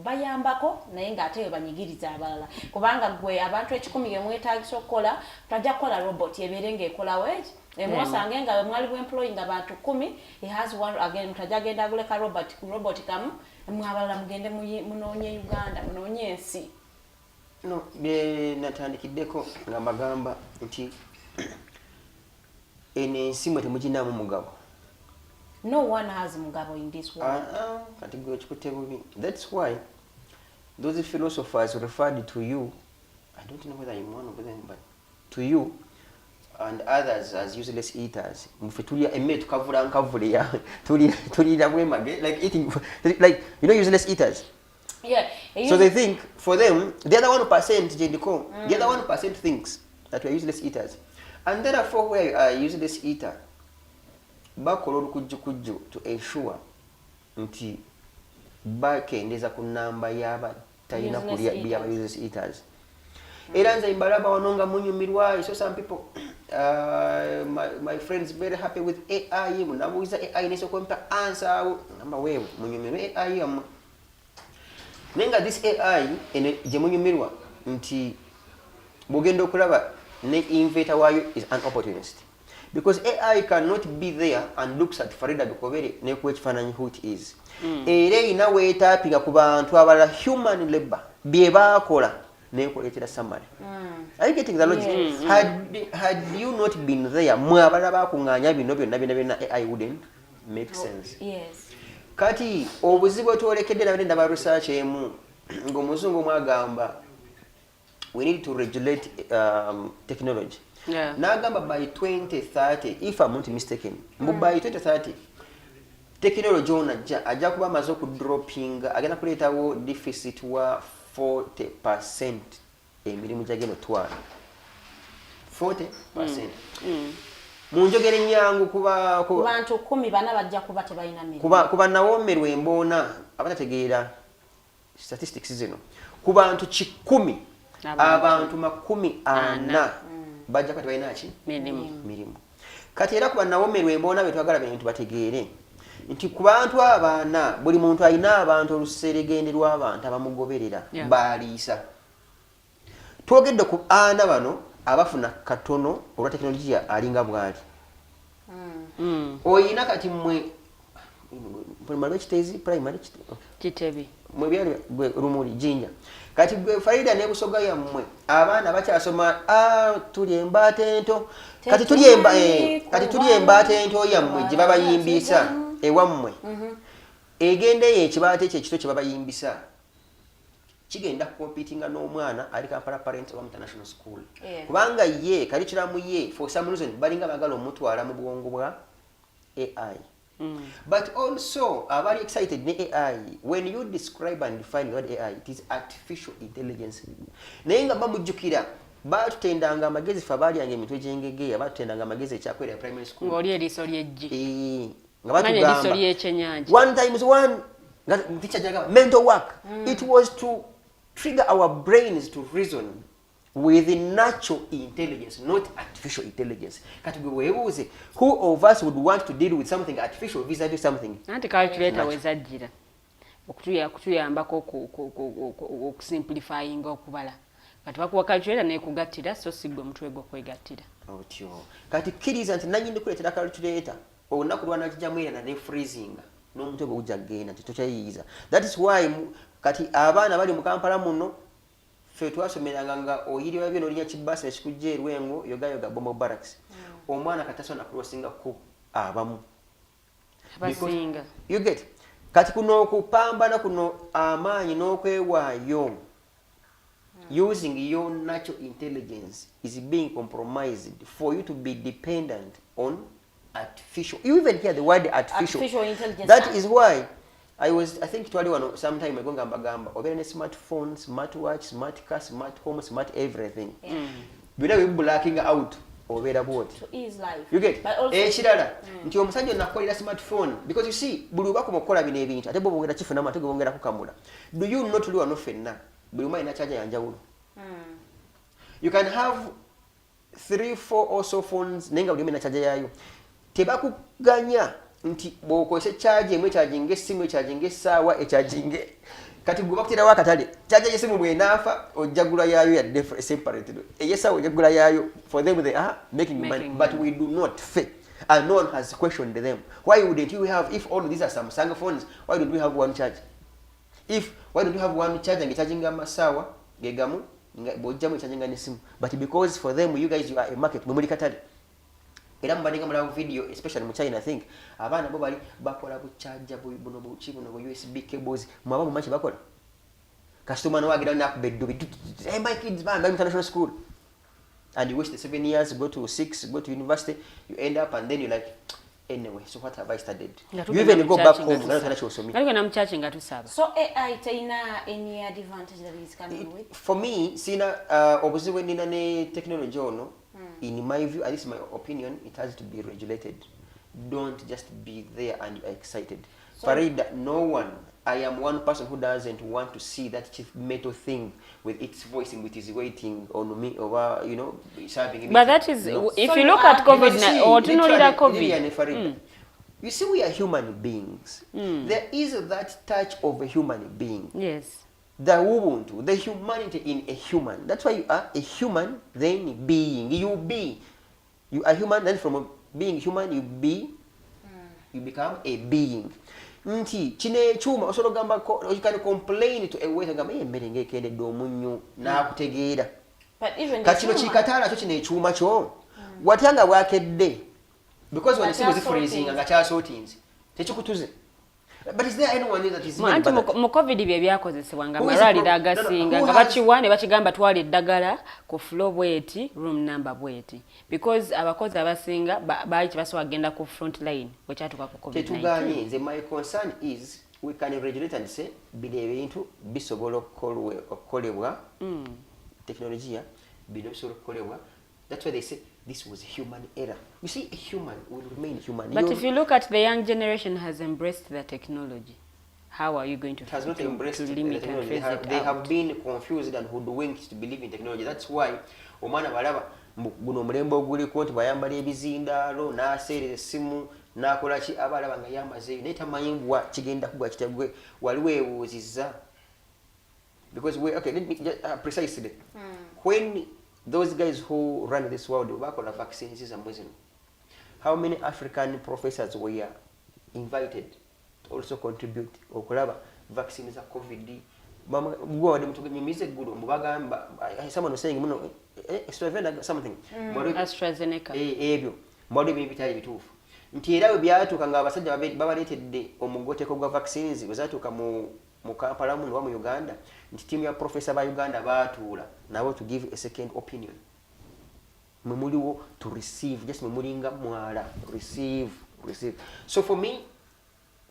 bayambako naye ng'ate banyigiriza abalala kubanga gwe abantu 10 mwetaagisa okukola tajja kukola robot ebeere ng'ekolawo eki emwosange nga mwali bwemploying abantu 10 he has one again tajja agenda aguleka robot kamu mwabalala mugende munoonye Uganda munoonye ensi no natandikiddeko nga magamba nti ensi mwe temuginamu mugabo. No one has mugabo in this world. That's why those philosophers referred to you, I don't know whether I'm one of them, but to you and others as useless eaters. Like eating, like, you know, useless eaters. Yeah. So they think, for them, the other 1%, the other 1% thinks that we're useless eaters. And therefore, we are a useless eater. Bakola olukujjukujju to ensure nti bakendeza ku namba y'aba talina kulya byaba useless eaters. Era nze imbalaba wanonga munyumirwa. So some people, my friends, very happy with AI. Munabuuza AI neso kwempa answer. Namba wewe munyumirwa AI yamu. Nenga this AI ene gye munyumirwa nti bugenda okulaba ne inventor wayo is an opportunist. Because AI cannot be there and looks at Farida Bikobere nekwe kifananyi who it is. Era ina weetapinga ku bantu abala human labor bye bakola nekoletera summary. Are you getting the logic? Yes. Had you not been there, mwabala bakunganya bino byonna AI wouldn't make sense. Yes. Kati obuzibu twolekedde nabenda ba research emu ng'omuzungu mwagamba we need to regulate technology. Yeah. Nagamba by 2030, if I'm not mistaken, by 2030, technology ajja kuba amaze okudropping agenda kuleetawo deficit wa 40% emirimu gyagenda otwala 40%. Munjogere nyangu kuba bantu 10 bana bajja kuba tebalina mirimu kuba nawoomerwa emboona abatategeera statistics zino ku bantu 100 abantu 40 bajja kati balina ki mirimu. Kati era kuba nawoomerwa emboona betwagala bintu bategeere nti ku bantu abaana buli muntu alina abantu oluseregende lw'abantu abamugoberera baliisa. Twogedde ku ana bano abafuna katono olwa teknologiya alinga bwali. Oyina kati mwe primary kitezi primary Kitebi mwe byali rumuli jinja kati gwe Farida ne busoga yammwe abaana bakyasoma tuli embate ento kati tuli embate ento yammwe gye babayimbisa ewammwe egende ye ekibate ekyo ekito kye babayimbisa kigenda competinga n'omwana ali Kampala Parent wa International School kubanga ye curriculum ye for some reason balinga bagala omutwala mu bwongo bwa AI. But also, I'm very excited in AI. When you describe and define what AI, it is artificial intelligence. Nenga bamujukira batutendanga amagezi fabali yange mitwe jengege abatutendanga amagezi ekyakwera primary school. Ngoli eriso lyejji. Nga batugamba. Eriso lyekyenyanja. 1 times 1 teacher jaga mental work. It was to trigger our brains to reason with natural intelligence, not artificial intelligence. Who of us would want to deal with something artificial vis-a-vis something? Anti calculator wezajjira okutuyambako okusimplifyinga okubala kati bakuwa calculator nekugattira so sigwe mutwe gw'okwegattira otyo kati kkiriza nti nannyini kuleetera calculator olunaku lwana kijamwera ne freezing n'omutwe gwe gujja genda tetokyayiyiza. That is why kati abaana bali mu Kampala muno fe twasomeranga nga oyiriwa bino linya kibasa ekikujja erwengo yoga bombo barracks omwana katasona crossinga ku abamu basinga you get kati kuno okupambana kuno amaanyi n'okwewaayo using your natural intelligence is being compromised for you to be dependent on artificial. You even hear the word artificial intelligence. That is why I think twali wano sometime ago ngamba obera ne smartphone, smartwatch, smart car, smart home, smart everything. Bila we blacking out obera bwot. To ease life. You get? But also kirala nti omusajja nakolera smartphone because you see buli bako mukola bino ebintu ate bongera kifuna matego bongera kukamula. Do you not tuli wano fenna? Buli mai na charger yanjawulo. You can have 3, 4 also phones nenga buli mai na charger yayo. Tebakuganya nti bw'okozesa charge emwe charginga essimu charginga essaawa echarginga kati gwe bakutera wakatale charge y'essimu bw'enaafa ojjagula yaayo ya different separate ey'essaawa ojjagula yaayo for them they are making money but we do not fail and no one has questioned them. Why wouldn't you have, if all of these are Samsung phones, why don't we have one charge? Why don't you have one charge and charging amasaawa gegamu bw'ojjamu charginga n'essimu but because for them you guys you are a market mwe muli katale. Era mbadinga mulawo video especially mu China I think abaana bo bali bakola bu charger buno USB cables mwaba mu machi bakola customer no wagira na kubeddu hey my kids man international school and you waste 7 years go to 6 go to university you end up and then you like anyway so what have I studied you even go back home na tana chosomi ngaliko na mchache ngatusaba. So AI taina any advantage that is coming with for me sina obuziwe nina ne technology ono. In my view, at least my opinion, it has to be regulated. Don't just be there and you're excited. So, Farida, no one. I am one person who doesn't want to see that chief metal thing with its voice and with its waiting on me over, you know, serving. But that is, no. If so you look at COVID, or to know that COVID. You see, we are human beings. There is that touch of a human being. Yes. The Ubuntu, the humanity in a human. That's why you are a human, then being. You are human, then from being human, you become a being. Nti chine chuma osobola gamba you can complain to a waiter gamba emmere ngekende domunyu na kutegeera. But even kachino chikatala cho chine chuma cho watanga bwakedde because when simu zifreezing nga cha sortings tekikutuze. But is there anyone that is even better? Mu COVID bye byakozesebwa nga malwaliro agasinga nga bakiwane bakigamba twali eddagala ku floor bweti room number bweti because abakozi abasinga baali kibasobola kugenda ku front line wekyatuka ku COVID-19. My concern is we can regulate and say bile ebintu bisobola okukolebwa teknologiya bino bisobola okukolebwa. That's why they say this was a human error. You see, a human will remain human. But if you look at the young generation has embraced the technology, how are you going to, has not embraced to limit and phase it out? They have been confused and hoodwinked to believe in technology. That's why omwana balaba guno mulembo oguliko nti bayambala ebizindaalo n'aseera essimu n'akola ki abalaba nga yamazeeyo naye tamanyi bwa kigenda kugwa kitegwe wali weebuuzizza because okay, let me just, precisely when those guys who run this world bakola vaccines zamwe zino, how many African professors were invited to also contribute okulaba vaccine za covid gwa wade mtunyumize guru mubagamba someone was saying muno something AstraZeneca ebyo mwado bibitali bitufu nti era byatuka nga abasajja babaletedde omugoteko gwa vaccines bwezatuka mu Kampala mu Uganda nti team ya professor ba Uganda baatuula nabo to give a second opinion memuliwo to receive just memulinga mwala receive so for me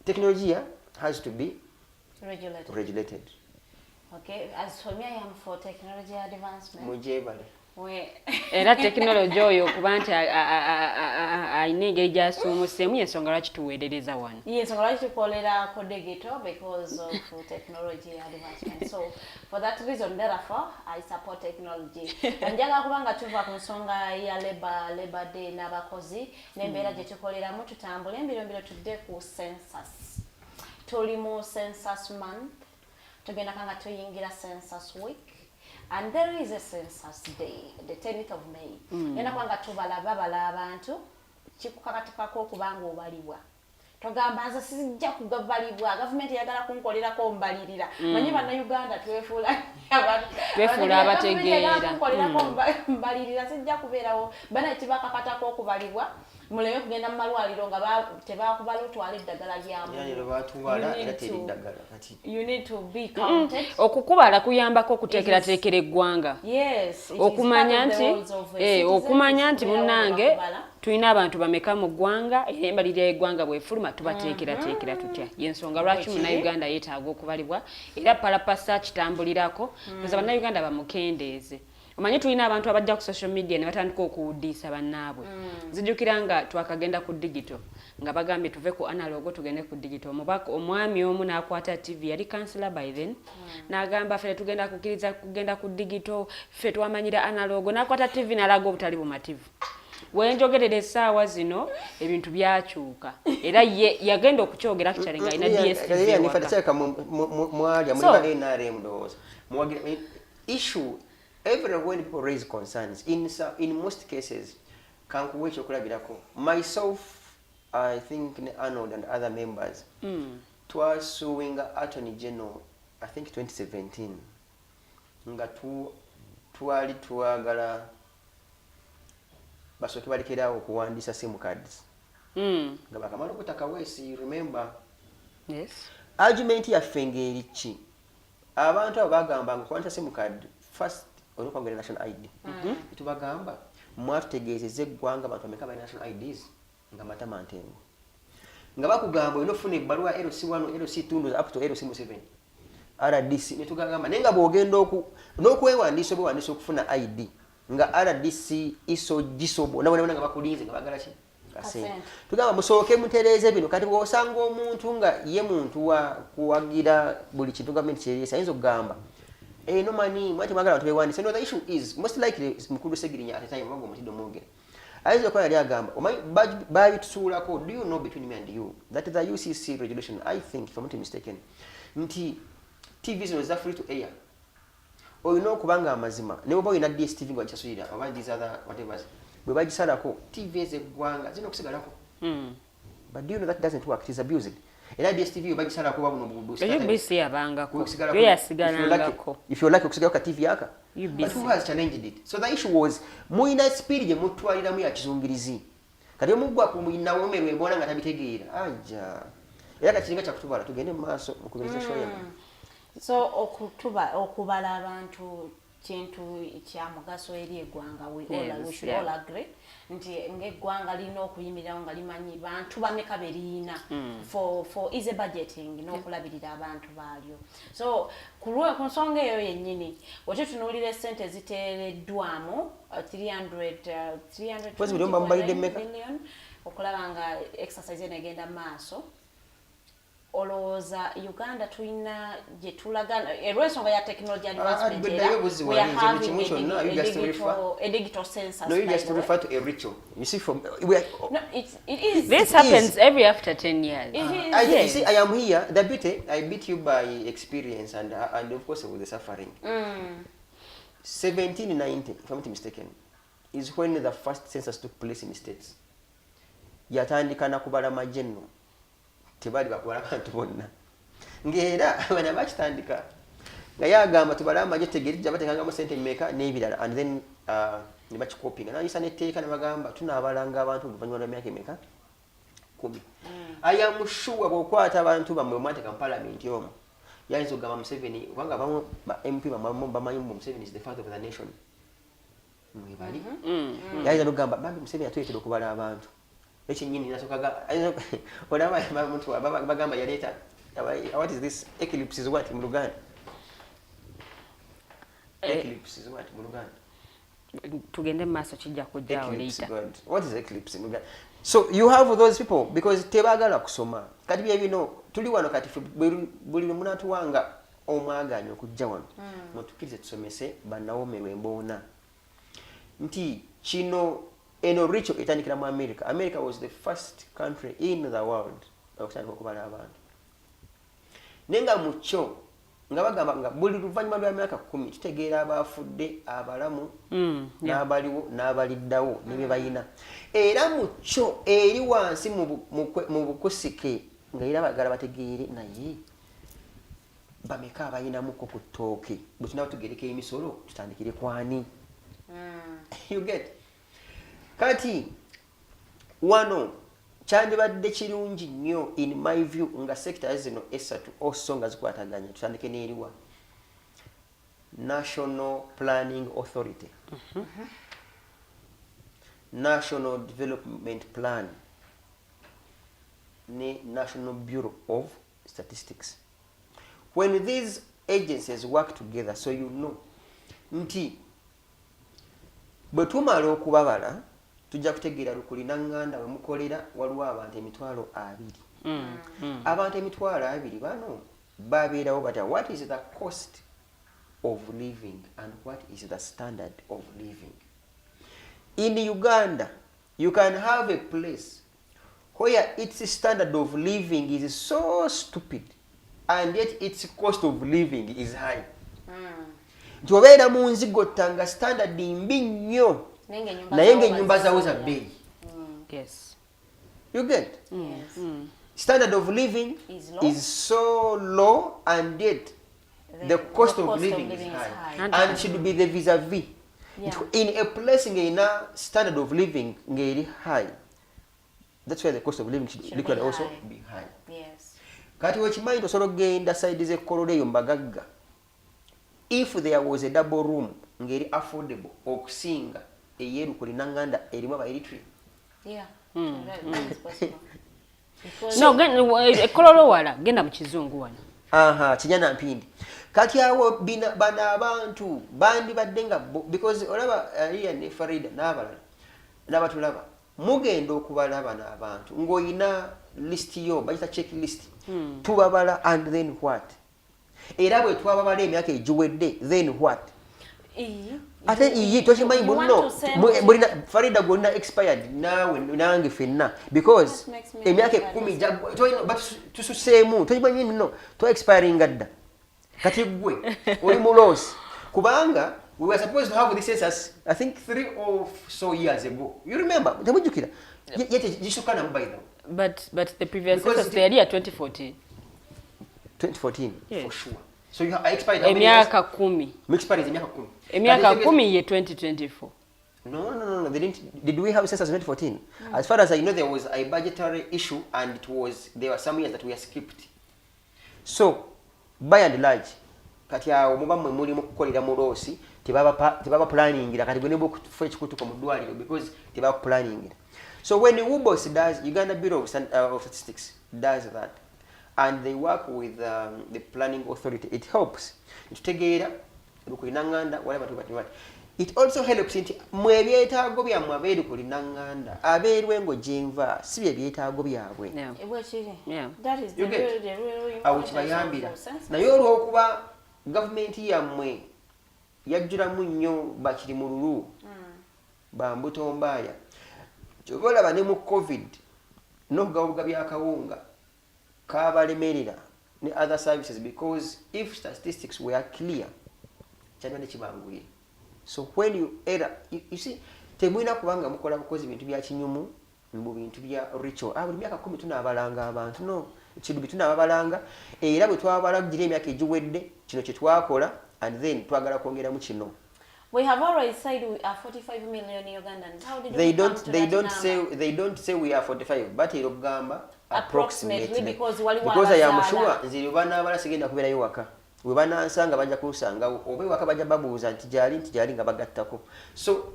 technology has to be regulated. Okay, as for me, I am for technology advancement. Mujebale. Era technology oyo kuba nti ayina engeri gy'asuumuusemu y'ensonga lwaki tuweerereza wano. Y'ensonga lwaki tukolera ku digital because of technology advancement. So for that reason, therefore, I support technology. Njagala kuba nga tuva ku nsonga ya Labor Day n'abakozi n'embeera gye tukoleramu tutambule mbiro tudde ku census. Tuli mu census month. Tugenda kanga tuyingira census week. And there is a census day, the 10th of May. Nena kwanga tubalaba abantu kikukakatikako okubanga obalibwa. Togamba nze sijja kugabalibwa, gavumenti yagala kunkolerako mbalirira. Manyi bana Uganda twefuula abategeera. Kunkolerako mbalirira sijja kubeerawo. Bana kibakakatako okubalibwa. Muleme kugenda mu malwaliro nga tebakubala otwala eddagala lyamu. You need to be counted. Okukubala kuyambako okuteekerateekera eggwanga. Yes. Okumanya nti munnange tulina abantu bameka mu ggwanga embalirira eggwanga bwefuluma tubateekerateekera tutya. Y'ensonga lwaki Munnayuganda yeetaaga okubalibwa era palapasa kitambulirako kuza Bannayuganda bamukendeeze. Omanyi tulina abantu abajja ku social media ne batandika okuwuddisa bannaabwe. Nzijukira nga twakagenda ku digital nga bagambye tuve ku analog tugende ku digital. Omwami omu n'akwata TV yali councillor by then n'agamba ffe tugenda kukkiriza kugenda ku digital ffe twamanyira analog n'akwata TV n'alaga obutali bumativu. Wenjogerera essaawa zino ebintu byakyuka era yagenda okukyogera ku kyalenga ina DSTV issue everywhere when people raise concerns in most cases kankuwe kyokulabirako myself I think Arnold and other members twasuing Attorney General I think 2017 nga twali twagala basoke balekerawo okuwandiisa sim cards nga bakamala okutaka wesi remember yes argument yaffe ngeri ki abantu abo bagamba nga okuwandiisa sim card first olukongera national ID tubagamba mwatutegeezezza eggwanga abantu bameka balina national IDs nga matama ntengo nga bakugamba olina okufuna ebbaluwa LC1 LC2 up to LC7 RDC ne tugagamba naye nga bw'ogenda n'okwewandiisa obwewandiisa okufuna ID nga RDC iso gisobo nabona nga bakulinze nga bagala ki kasente tugamba musooke mutereeze bino kati bw'osanga omuntu nga ye muntu wa kuwagira buli kintu gavumenti kyeriisa ayinza okugamba no money mwati magala abantu bewandiise no the issue is most likely mukulu Segirinya at the time bago mutido mwogera ayinza okuba yali agamba babitusuulako do you know between me and you that the UCC regulation I think if I'm not mistaken nti TV zino za free to air olina okubanga amazima ne bwoba olina DSTV nga kyasulira oba these other whatever bwe bagisalako TV ez'eggwanga zino okusigalako but do you know that doesn't work, it is abused. Era DSTV bagisalako babuno bubudu UBC yabangako yo yasigalangako if you like okusigalako ka TV yaka but who has challenged it? So the issue was muina spirit je mutwalira mu ya kizungirizi kati omugwa ku muina womerwe mbona nga tabitegeera aja era kakiringa kya kutubala tugende mu maaso okubiriza show yange. So okubala abantu kintu kya mugaso eri eggwanga we should all agree nti ng'eggwanga lina okuyimirirawo nga limanyi bantu bameka berina for easy budgeting n'okulabirira abantu baalyo. So ku nsonga eyo yennyini wetutunuulira essente ziteereddwamu 300 million okulaba nga exercise eno egenda mu maaso. Olowooza Uganda tulina gye tulagana olw'ensonga ya technology advancement we are having a digital census. No, you just refer to a ritual. You see from no, it is. This happens every after 10 years. You see, I am here. The beauty, I beat you by experience and of course with the suffering. 1790, if I'm not mistaken, is when the first census took place in the States. Yatandika na kubala majeno. Tebali bakubala abantu bonna. ng'era bana bakitandika nga yagamba tubale amagye tegerijja batekangamu sente mmeka n'ebirala and then ne bakikopinga nayisa n'etteeka ne bagamba tunaabalanga abantu oluvannyuma lw'emyaka emeka 10. I am sure bw'okwata abantu bammwe mwateeka mu palamenti omwo yayinza okugamba Museveni kubanga abamu MP bamanyi Museveni is the father of the nation mwebali yayinza n'okugamba bambi Museveni atuletera okubala abantu ekyennyini nasokaga olaba muntu bagamba yaleeta what is this eclipse is what mu Luganda eclipse is what mu Luganda tugende maaso kijja kujjaawo later. What is eclipse in Luganda? So you have those people because tebagala kusoma kati bye bino tuli wano kati buli munatu wanga omwaganya okujja wano mutukirize tusomese bannawomerwa emboona nti kino eno richo etandikira mu America. America was the first country in the world okutandika okubala abantu nenga mucho nga bagamba nga buli luvannyuma lwa myaka 10 tutegeera abafudde abalamu n'abaliwo n'abaliddawo ne bye bayina era mucho eri wansi mu bukusike nga era bagala bategeere naye bameka abayinamuko ku ttooke bwe tunaba tugereka emisolo tutandikire kwani you get kati wano kyandibadde kirungi nnyo in my view nga sector zino esatu also nga zikwataganya tutandike n'eriwa National Planning Authority National Development Plan ne National Bureau of Statistics. When these agencies work together, so you know nti bwe tumala okubabala tujja kutegeera lukulina nganda we mukolera waliwo abantu emitwalo 2 abantu emitwalo 2 bano babeerawo bata what is the cost of living and what is the standard of living. In Uganda you can have a place where its standard of living is so stupid and yet its cost of living is high. Nti obeera mu nzigotta standard mbi nnyo naye ng'ennyumba zaawo za bei. Yes. You get? Yes. Standard of living is so low and yet the cost of living is high. And should be the vis-a-vis. In a place ng'erina standard of living ng'eri high, that's why the cost of living should also be high. Yes. Kati wekimanyi tosobola okugenda side z'ekkololo eyo mbagagga. If there was a double room ng'eri affordable okusinga eyeru kulina nganda erimu Abaeritrea. Yeah. That is possible. No, ekkololo wala genda mu kizungu wano. Aha, kinyana mpindi. Kati awo bana abantu bandibadde nga because olaba Aliya ne Farida n'abalala n'abatulaba mugenda okubalaba n'abantu ng'oyina list yo bayita check list tubabala and then what? Era bwe twababala emyaka egiwedde then what? Ate iyi tokimanyi munno mulina Farida gwonna expired nawe nange fenna because emyaka 10 tususeemu tokimanyi nno to expiring adda kati gwe oli mu loss kubanga we were supposed to have this census I think 3 or so years ago. You remember? Temujjukira yete gisukana by the but the previous census the year 2014 yes. For sure. So you expired emyaka 10 expired emyaka 10 emyaka 10 ye 2024. No, they didn't. Did we have census in 2014? As far as I know, there was a budgetary issue and there were some years that were skipped. So by and large kati awo muba mwe mulimu kukolera mu loosi tebaba planning kati gwe ne bokufuna ekikutuko mu ddwaliro because tebaba planning. So when the WBOS does, Uganda Bureau of Statistics does that and they work with the planning authority, it helps tutegeera lukulina nganda whatever. It also helps nti mwe byetaago byammwe abeeru kulina nganda abeerwengo gyenva si bye byetaago byabwe. That is the real awo kibayambira naye olw'okuba gavumenti yammwe yajjulamu nnyo bakiri mu lulu bambuto mbaaya kyoba olaba ne mu covid n'okugabuga by'akawunga kabalemerera ne other services because if statistics were clear kyandibadde kibanguyire. So when you error, you see, temwina kubanga mukola bukozi bintu bya kinyumu mu bintu bya ritual. Buli myaka 10 tunaabalanga abantu. No, kirubi tunababalanga era bwe twabala gira emyaka egiwedde kino kye twakola and then twagala kwongeramu kino. We have already said we are 45 million Ugandans. How did They we come to that number? they don't say we are 45 but erogamba Approximately because waliwo because I am abazaala. sure nziri banabala sigenda kubeerayo waka we banansanga bajja kusanga oba waka bajja babuuza nti gyali nga bagattako. So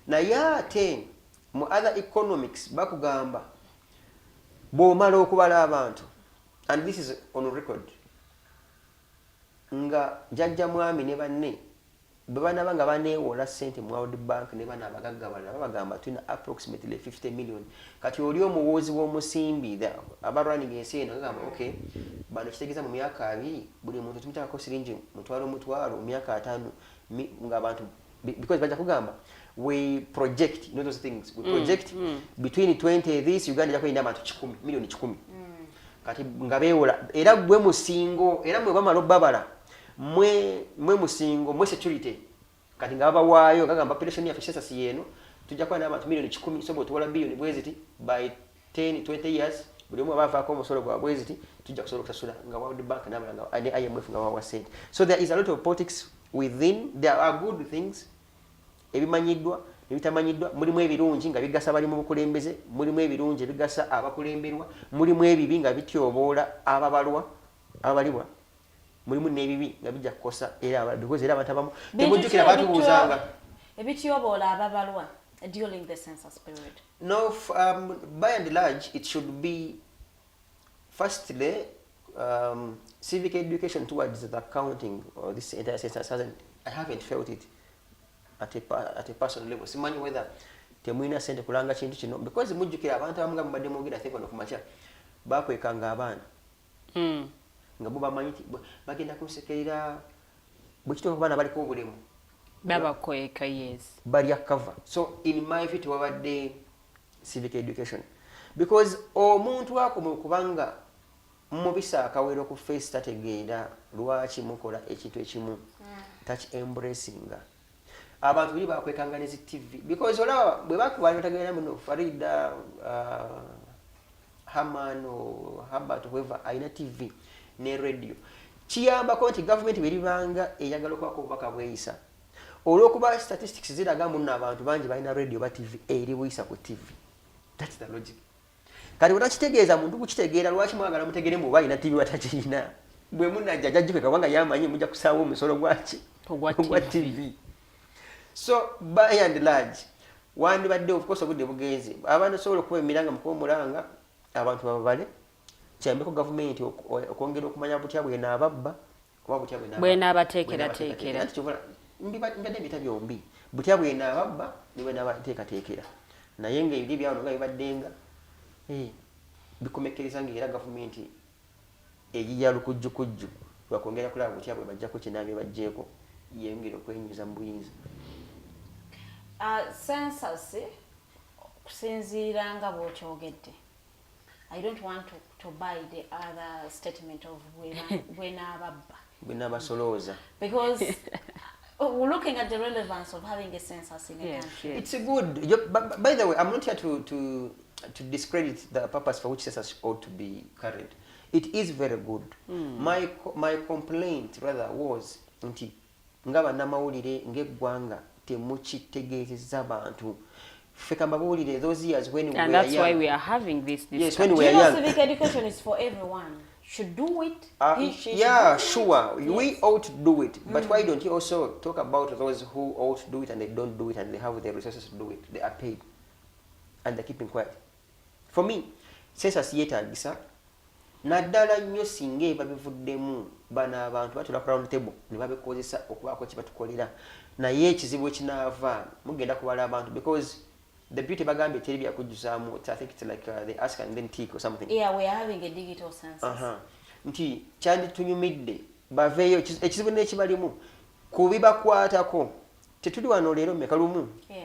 naye ate mu other economics bakugamba bw'omala okubala abantu and this is on record nga jajja mwami ne banne bwe banaba nga baneewola ssente mu World Bank ne bana abagagga balala babagamba tulina approximately 50 million. Kati oli omuwoozi w'omusimbi abarunning ensi eno agamba okay bano kitegeeza mu myaka 2 buli muntu tumutakako siringi mutwalo mu myaka 5 ng'abantu because bajja kugamba we project, you know those things, we project between 20 this Uganda jako ina abantu 10 milioni 10 kati nga beewola era gwe musingo era mwe bamala babala mwe musingo mwe security kati nga babawaayo gagamba population ya census yeno tujja kwa n'abantu milioni 10 so botuwala billion bweziti by 10-20 years buli omu abavaako omusolo gwa bweziti tujja kusobola okusasula nga World Bank n'abalanga ne IMF nga bawa sente. So there is a lot of politics within. There are good things ebimanyiddwa ebitamanyiddwa, mulimu ebirungi nga bigasa bali mu bukulembeze, mulimu ebirungi ebigasa abakulemberwa, mulimu ebibi nga bityoboola ababalwa, mulimu n'ebibi nga bijja kukosa era abantu because era abantu abamu temujjukira batubuuzanga ebityoboola ababalwa during the census period. No, by and large it should be firstly civic education towards the accounting or this entire census I haven't felt it at a personal level. Simanyi whether temwina sente kulanga kintu kino because mujjukira abantu abamu nga mubadde mwogera think ono kumakya bakwekanga abaana nga bo bamanyi bagenda kusekerera bwe kituuka ku baana baliko obulemu babakweka yes balya cover. So in my view tewabadde civic education because omuntu akoma okubanga mubisa akawero ku face tategeera lwaki mukola ekintu ekimu touch embracing abantu bili bakwekanga ne TV because olaba bwe bakuba batagenda muno Farida Hamano Habat whoever aina TV ne radio kiyamba ko nti government belibanga eyagala kwako baka bweyisa olwokuba statistics ziraga munna abantu bangi balina radio ba TV eri bweyisa ku TV. That's the logic. Kati utakitegeeza muntu kukitegeera lwaki mwagala mutegere mu balina TV watakirina bwe munna jajjajjuke kabanga yamanyi mujja kusaawo omusolo gwaki ogwa TV. So by and large wandibadde of course obudde bugenze abantu sobola okuba emiranga mukomulanga abantu babale kyambeko government okwongera okumanya butya bwe nababba kuba butya bwe naabateekerateekera mbadde bita byombi butya bwe nababba ne bwe nabateekateekera naye nga ebiri byano nga bibaddenga bikomekereza ng'era gavumenti egiya lukujjukujju lwakwongera kulaba butya bwe bajjako kinabye bajjeeko yeyongera okwenyuza mu buyinza. Census kusinziira nga bw'okyogedde I don't want to buy the other statement of bwenabasolooza because we're looking at the relevance of having a census in a country. It's a good by the way I'm not here to discredit the purpose for which census ought to be carried. It is very good. My complaint rather was nti ngaba namawulire ng'eggwanga temukitegeezezza abantu feka mabulire those years when we were young. And that's why we are having this discussion. Yes, when we were young. Civic education is for everyone. Should do it. Yeah, sure. Yes. We ought to do it. But why don't you also talk about those who ought to do it and they don't do it and they have the resources to do it? They are paid and they're keeping quiet. For me, census yeetagisa naddala nnyo singa eba bivuddemu bana abantu batula ku round table ne babikozesa okubaako kye batukolera naye ekizibu ekinaava mugenda kubala abantu because the beauty bagambye teri byakujjuzaamu I think it's like they ask and then tick or something. Yeah, we are having a digital census. Nti kyanditunyumidde baveeyo ekizibu n'ekibalimu kubibakwatako tetuli wano leero mmeka lumu. Yes.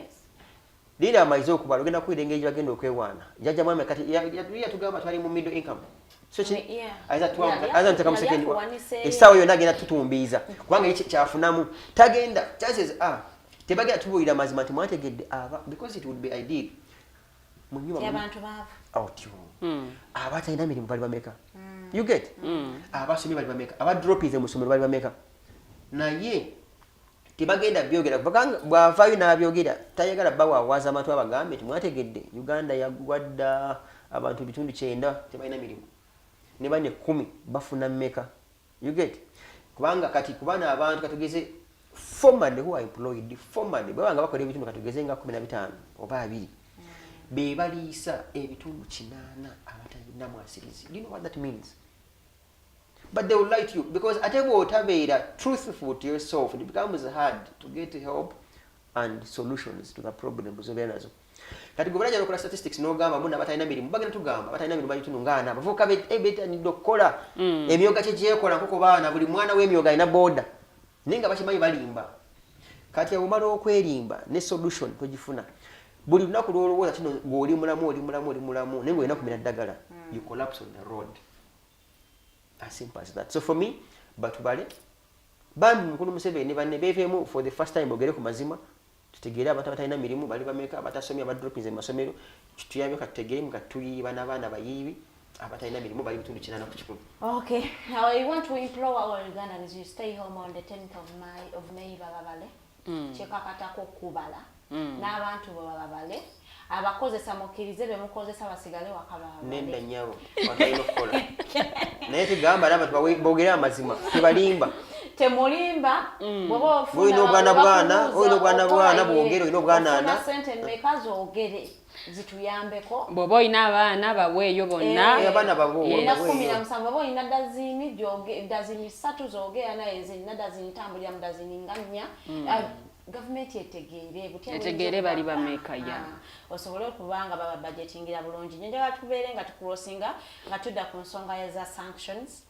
Lira amaize okubala ogenda kuwira engeri bagenda okwewaana jajja mwami kati yatugamba twali mu middle income so ayita mu second essaawa yonna agenda tutumbiiza kubanga kyafunamu tagenda chances tebagenda tubuulira mazima nti mwategedde aba because it would be ideal mu nnyumba abantu baavu abatalina mirimu bali bameka You get? Abasomi bali bameka, abadropize mu ssomero bali bameka. Naye tibagenda byogera kubanga bwavaayo n'abyogera tayagala bawaawaza abantu abagambe timwategedde Uganda yagwadda abantu bitundu 9 tebalina mirimu ne bane 10 bafuna mmeka. You get? Kubanga kati kubana abantu katugeze formally who are employed formally bwanga bakola ebitundu katugeze nga 15 oba 2 be baliisa ebitundu 8 abatalina mwasirizi. Do you know what that means? But they will lie to you because at every otabeera truthful to yourself, it becomes hard to get help and solutions to the problems of nazo. Kati goberaja lokola statistics no gamba muna batalina mirimu bagenda tugamba batalina mirimu bayitundu ngana bavuka ebeta ni dokola emyoga kyekola nkoko baana buli mwana w'emyoga ina boda ninga bakimanyi balimba kati abumala okwerimba ne solution togifuna buli lunaku lwolowooza kino ng'oli mulamu nenga olina kumira ddagala you collapse on the road. As simple as that. So for me, batubale bambi mukulu Museveni banne beveemu for the first time ogere ku mazima tutegeera abantu abatalina mirimu bali bameka abatasomya abadropinze mu masomero kituyambye katutegeere mu katuyiba n'abaana bayibi abatalina mirimu bali bitundu 9 ku kikumi. Okay, now I want to implore our Ugandans you stay home on the 10th of May babale kyekakatako okubala n'abantu babale abakozesa mukkirize be mukozesa basigale wakababa nenda nyabo wakaino kola naye tigamba n'abantu boogera amazima tebalimba temulimba bwoba ofuna oyina obwana bwogere oyina obwana sente mmekazi ogere zituyambeko bwoba oyina abaana baweeyo bonna abaana oyina 17 bwoba oyina dazini 3 zoogera naye zirina dazini tambulira mu dazini nga 4 gavumenti etegeere bali bameka ya osobola okubanga baba budgetingira bulungi njagala tubeere nga tukulosinga nga tudda ku nsonga ya za sanctions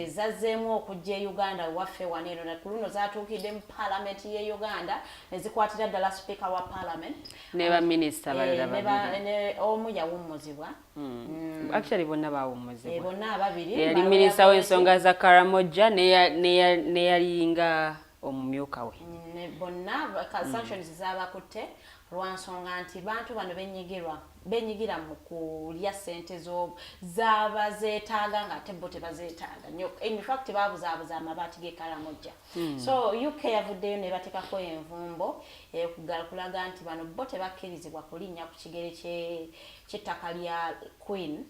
zazzeemu okujja e Uganda waffe waneeno nakuluno zatuukidde mu parliament ye Uganda nezikwatira ddala speaker wa parliament ne baminisita balala babiri omu yawummuzibwa actually bonna bawummuzibwa bonna ababiri yali minisita w'ensonga za Karamoja neyalinga omumyuka we bonna sanctions zabakutte lwansonga nti bantu bano benyigira mu kulya ssente zaba zeetaaga nga ate bo tebazeetaaga nnyo. In fact babuzaabuza amabaati g'Ekaramoja. So UK yavuddeyo ne bateekako envumbo kulaga nti bano bo tebakkirizibwa kulinnya ku kigere ky'ettaka lya Queen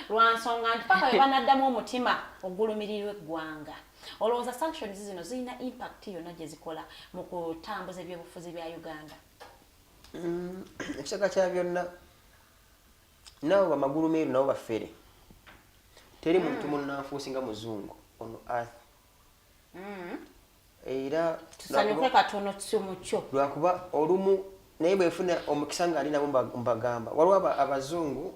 lwansonga nti paka we banaddamu omutima ogulumirirwa eggwanga. Olowooza sanctions zino zirina impact yonna gye zikola mu kutambuza ebyobufuzi bya Uganda? Ekisaka kya byonna nabo bamagulu meeru nabo baffere teri muntu munnanfuusi nga muzungu ono earth era tusanyuke katono kyomukyo lwakuba olumu naye bwefuna omukisa nga ali nabo mbagamba waliwo abazungu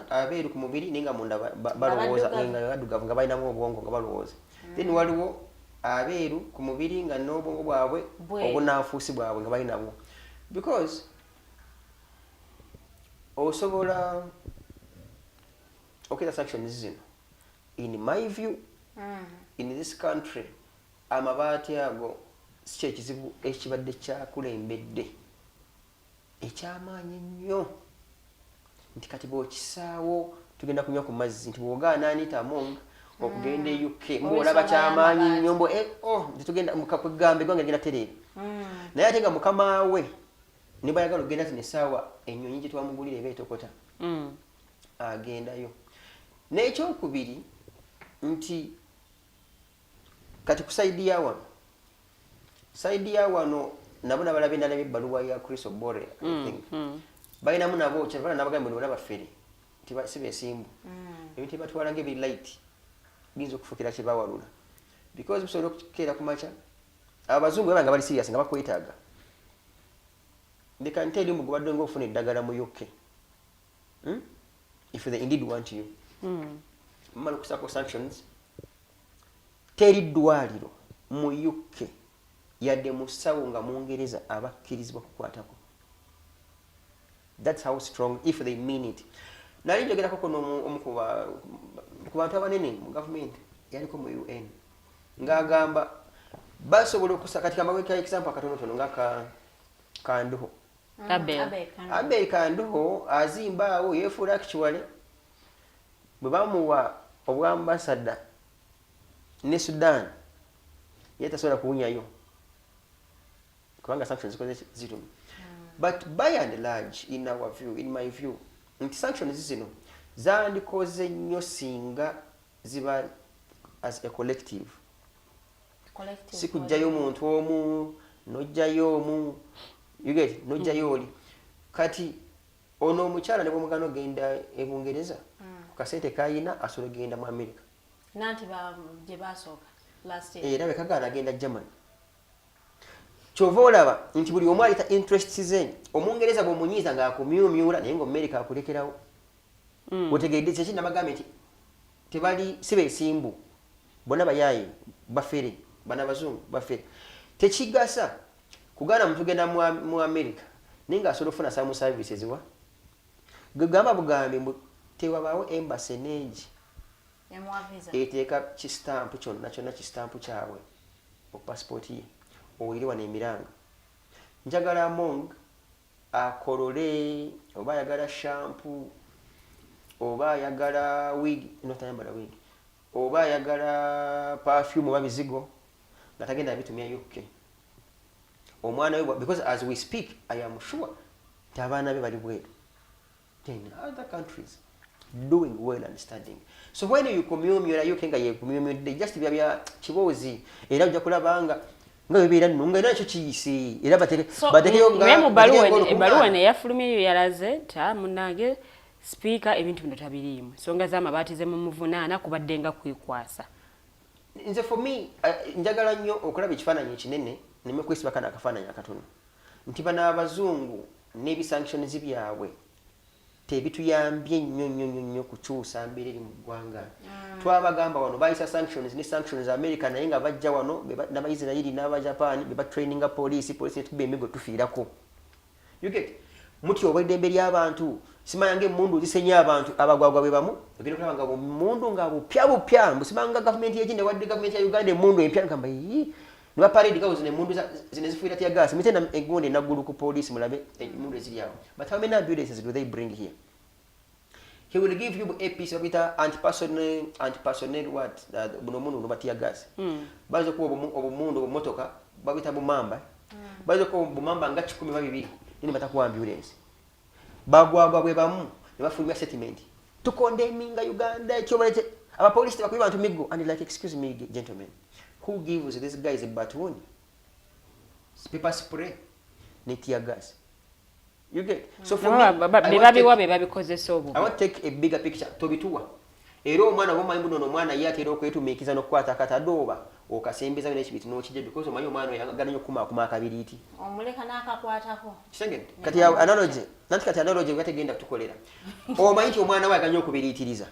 abeeru ku mubiri ninga munda balowooza nga baddugavu nga balinamu obwongo nga balowooza then waliwo abeeru ku mubiri nga n'obwongo bwabwe obunanfuusi bwabwe nga balinabwo because osobola okita sanctions zino in my view in this country amabaati ago si kyekizibu ekibadde kyakulembedde ekyamaanyi nnyo nti kati bw'okisaawo tugenda kunywa ku mazzi nti bw'ogaana anitamonga okugenda e UK ng'olaba kyamaanyi nnyo mbo titugenda mukakugambe gwange genda tereere naye ate nga mukama we ne bayagala okugenda zino essaawa ennyonyi gye twamugulira eba etokota agendayo. N'ekyokubiri nti kati ku saidi ya wano nabo nabalabe endala ebbaluwa ya Chris Obore I think balinamu nabo kyavana nabagamba bonna baffere si beesimbu ebintu ebatwala ng'ebiri light biyinza okufukira kye bawalula because busobola okukeera ku makya abazungu baba nga bali serious nga bakwetaaga they can tell you mugubadde ng'ofuna eddagala mu UK if they indeed want you mmala okusako sanctions teri ddwaliro mu UK yadde mu ssawo nga Mungereza abakkirizibwa kukwatako. That's how strong if they mean it. Nali njogerako kono omu ku bantu abanene mu gavumenti yaliko mu UN ng'agamba basobola okukatika mbaweka example akatonotono nga Kanduho Abel Kanduho azimba awo yeefuula kikiwale bwe bamuwa obwambasada ne Sudan ye tasobola kuwunyayo kubanga sanctions zikoze zitumi. But by and large, in our view, in my view, sanctions zino zandikoze nnyo singa ziba as a collective. Si kujjayo omuntu omu nojjayo omu, you get nojjayo oli. Kati ono omukyala ne bwomugano genda e Bungereza ku kasente kayina asobola genda mu America. Nanti gye basooka last year. Era bekagala agenda Germany. Kyova olaba nti buli omu alita interests ze. Omungereza bw'omunyiiza ng'akumyumyula naye ng'Omerika akulekerawo. Otegeedde kyeki nabagambye nti tebali si beesimbu. Bonna bayaaye bafere, bana bazungu bafere. Tekigasa kugaana muntu genda mu America naye ng'asobola okufuna some services wa. Gamba bugambe tewabaawo embassy n'egi eteeka kistampu kyonna kistampu kyabwe o passport ye oyiri wano emiranga. Njagala Mong akolole oba ayagala shampoo oba ayagala wig notayambala wig oba ayagala perfume oba bizigo nga tagenda abitumya UK. Omwana we because as we speak I am sure abaana be bali bweru in other countries doing well and studying. So when you commemorate you kenga ye commemorate just bya kibozi era ujja kulabanga nga bibira nunga era kyo kiyisi era bateke yonga memu baluwa ne yafulumiyo yalaze ta munange Sipiika ebintu bino tabiriimu songa z'amabaati ze mu muvunaana kubaddenga kwikwasa. Nze for me njagala nnyo okulaba ekifaananyi ekinene nime kwesibaka n'akafaananyi akatono nti bano abazungu n'ebisanctions byabwe tebituyambye nnyo kukyusa mbeera eri mu ggwanga. Twabagamba wano bayisa sanctions ne sanctions America naye nga bajja wano n'Abayisirayiri n'Abajapaani be batraininga poliisi netuba emigo tufiirako. You get muti obweddembe ly'abantu simanya emmundu zisenya abantu abagwagwa be bamu ogenda kulaba nga omundu nga bupya mbusimanga gavumenti yegindi wadde gavumenti ya Uganda emmundu empya ngamba ne baparade gawo zino emmundu zino zifuira tya gas mitenda egonde naggulu ku poliisi mulabe emmundu eziri awo. But how many ambulances do they bring here? He will give you a piece of it anti-personnel what buno mundu no batia gas. Bazo ko obumundu obumotoka babita bumamba. Bazo ko bumamba nga 12 nini batakuwa ambulance. Bagwagwa bwe bamu ne bafulumya settlement to condemning Uganda ekyobalete abapolisi bakubiba bantu migo and like excuse me gentlemen who gives these guys a baton pepper spray ne tear gas. You get so for me babikozesa obu. I want to take a bigger picture to bituwa era omwana w'omanyi buno omwana yatera okwetumiikiza n'okukwata akatadoba okasembeza bino ekibiti n'okijja because omanyi omwana oyagala nnyo okuma akabiriiti omuleka n'akakwatako kisenge kati analogy nanti kati analogy gategenda kutukolera omanyi nti omwana we aganya okubiriitiriza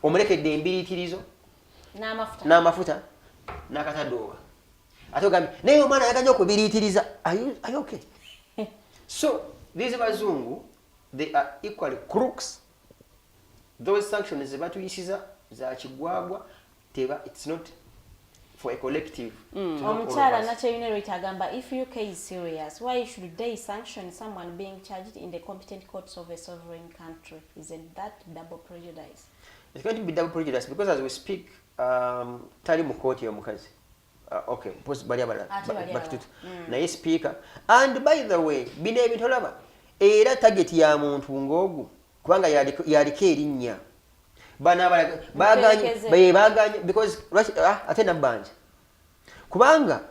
omulekedde embiriitirizo n'amafuta n'akatadoba ate ogambye naye omwana yaganya okubiriitiriza are you okay? So these bazungu they are equally crooks. Those sanctions zebatuyisiza za kigwagwa teba it's not for a collective. Omukyala Nakyeyune agamba if UK is serious why should they sanction someone being charged in the competent courts of a sovereign country? Isn't that double prejudice? It's going to be double prejudice because as we speak tali mu court y'omukazi. Okay, post bali abala bakitutu naye Sipiika and by the way bino ebintu olaba era target ya muntu ng'ogu kubanga yaliko erinnya bana baganye because ate nabbanja kubanga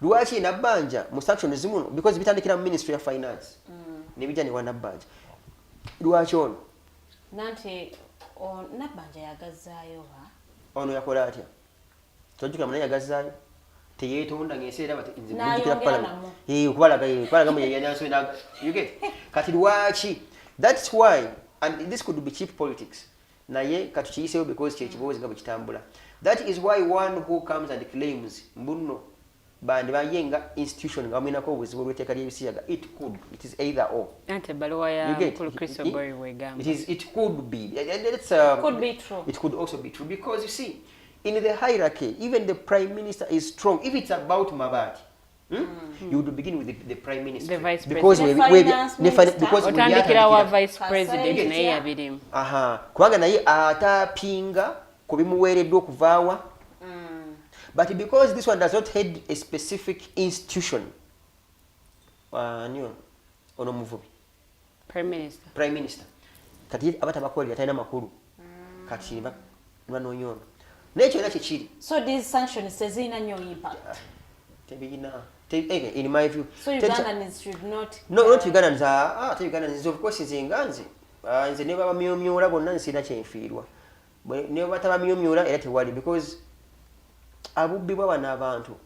lwaki nabbanja mu sanctions zimuno because bitandikira mu Ministry of Finance nebijja ne wanabbanja lwaki ono nanti nabbanja yagazzaayo ono yakola atya tojjuka mwana yagazzaayo teyetonda ngeseera bati nze mujjukira kubalaga mu yanyanso you get kati lwaki. That's why and this could be cheap politics naye katukiyiseyo because kyekibozi nga bwe kitambula. That is why one who comes and claims mbuno bandi bayenga institution nga bamenako obuzibu bw'etteeka ly'ebisiyaga it is either or. Ante baluwa ya Mukulu Crystal Boy wegamba it could be could be true. It could also be true because you see in the hierarchy even the prime minister is strong if it's about mabati You would begin with the prime minister. The vice because otandikira wa vice president naye yabirimu. Kubanga naye atapinga ku bimuweereddwa okuvaawa. But because this one does not head a specific institution, ono Muvubi, Prime Minister, kati abatabakolera talina makulu kati banonyono n'ekyo era kikiri. So these sanctions tezirina nnyo impact. Tebirina. In my view. So Ugandans should not. No, not Ugandans. Ugandans of course is nze ne baba myomyola bonna nsina kyenfiirwa. Ne bataba myomyola era tewali because abubbi bwa bana abantu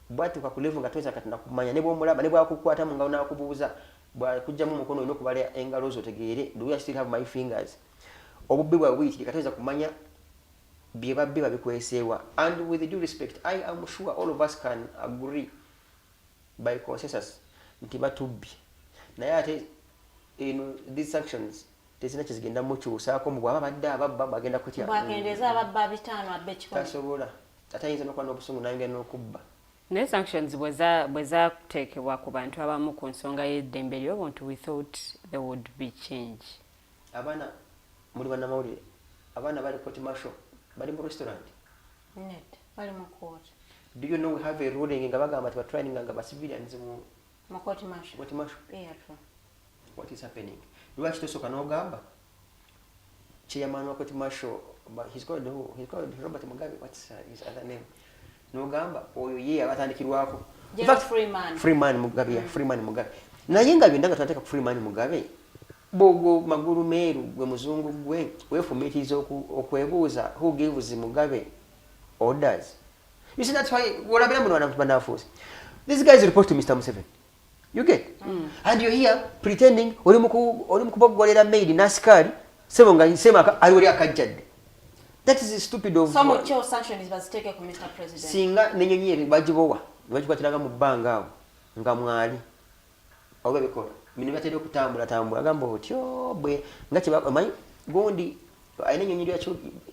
bwatuka ku level nga toza kati nakumanya ne bw'omulaba ne bwakukwata mu ngalo nakubuuza bwakujjamu omukono olina okubala engalo zo tegeere do I still have my fingers. Obubbi bwa bwiti katoza kumanya bye babbi babikweseewa. And with due respect, I am sure all of us can agree by consensus nti batubbi naye ate these sanctions tezina kizigenda mukyusaako mu bwaba badde ababba bagenda kutya bwakendeeza ababba bitaano abbe kikolo tasobola atayinza nokuba n'obusungu nange n'okubba. Naye sanctions bwe zaateekebwa ku bantu abamu ku nsonga y'eddembe ly'obuntu we thought there would be change. Abaana muli bannamawulire abaana bali court martial bali mu restaurant net bali mu court. Do you know we have a ruling nga bagamba nti batraining nga bacivilians mu court martial? Court martial. Yeah, true. What is happening? Lwaki tosooka n'ogamba chairman wa court martial, he's called Robert Mugabe. What's his other name? N'ogamba oyo ye abatandikirwako. In fact, Freeman Mugabe, yeah, Freeman Mugabe. Naye nga byonna nga tunateeka ku Freeman Mugabe bogo magulu meeru gwe muzungu gwe weefumiitiriza okwebuuza who gives Mugabe orders. You see, that's why these guys report to Mr. Museveni. You get? And you're here pretending olimukubogolera maid naskari sema aliwali akajjadde. That is stupid of some of your sanctions was taken from Mr. President. Singa nenyonyi bajibowa bajikwatiraga mu bbanga awo nga mwali oba bikola mino batera okutambula agamba otyo bwe nga kibamanyi gondi ayina ennyonyi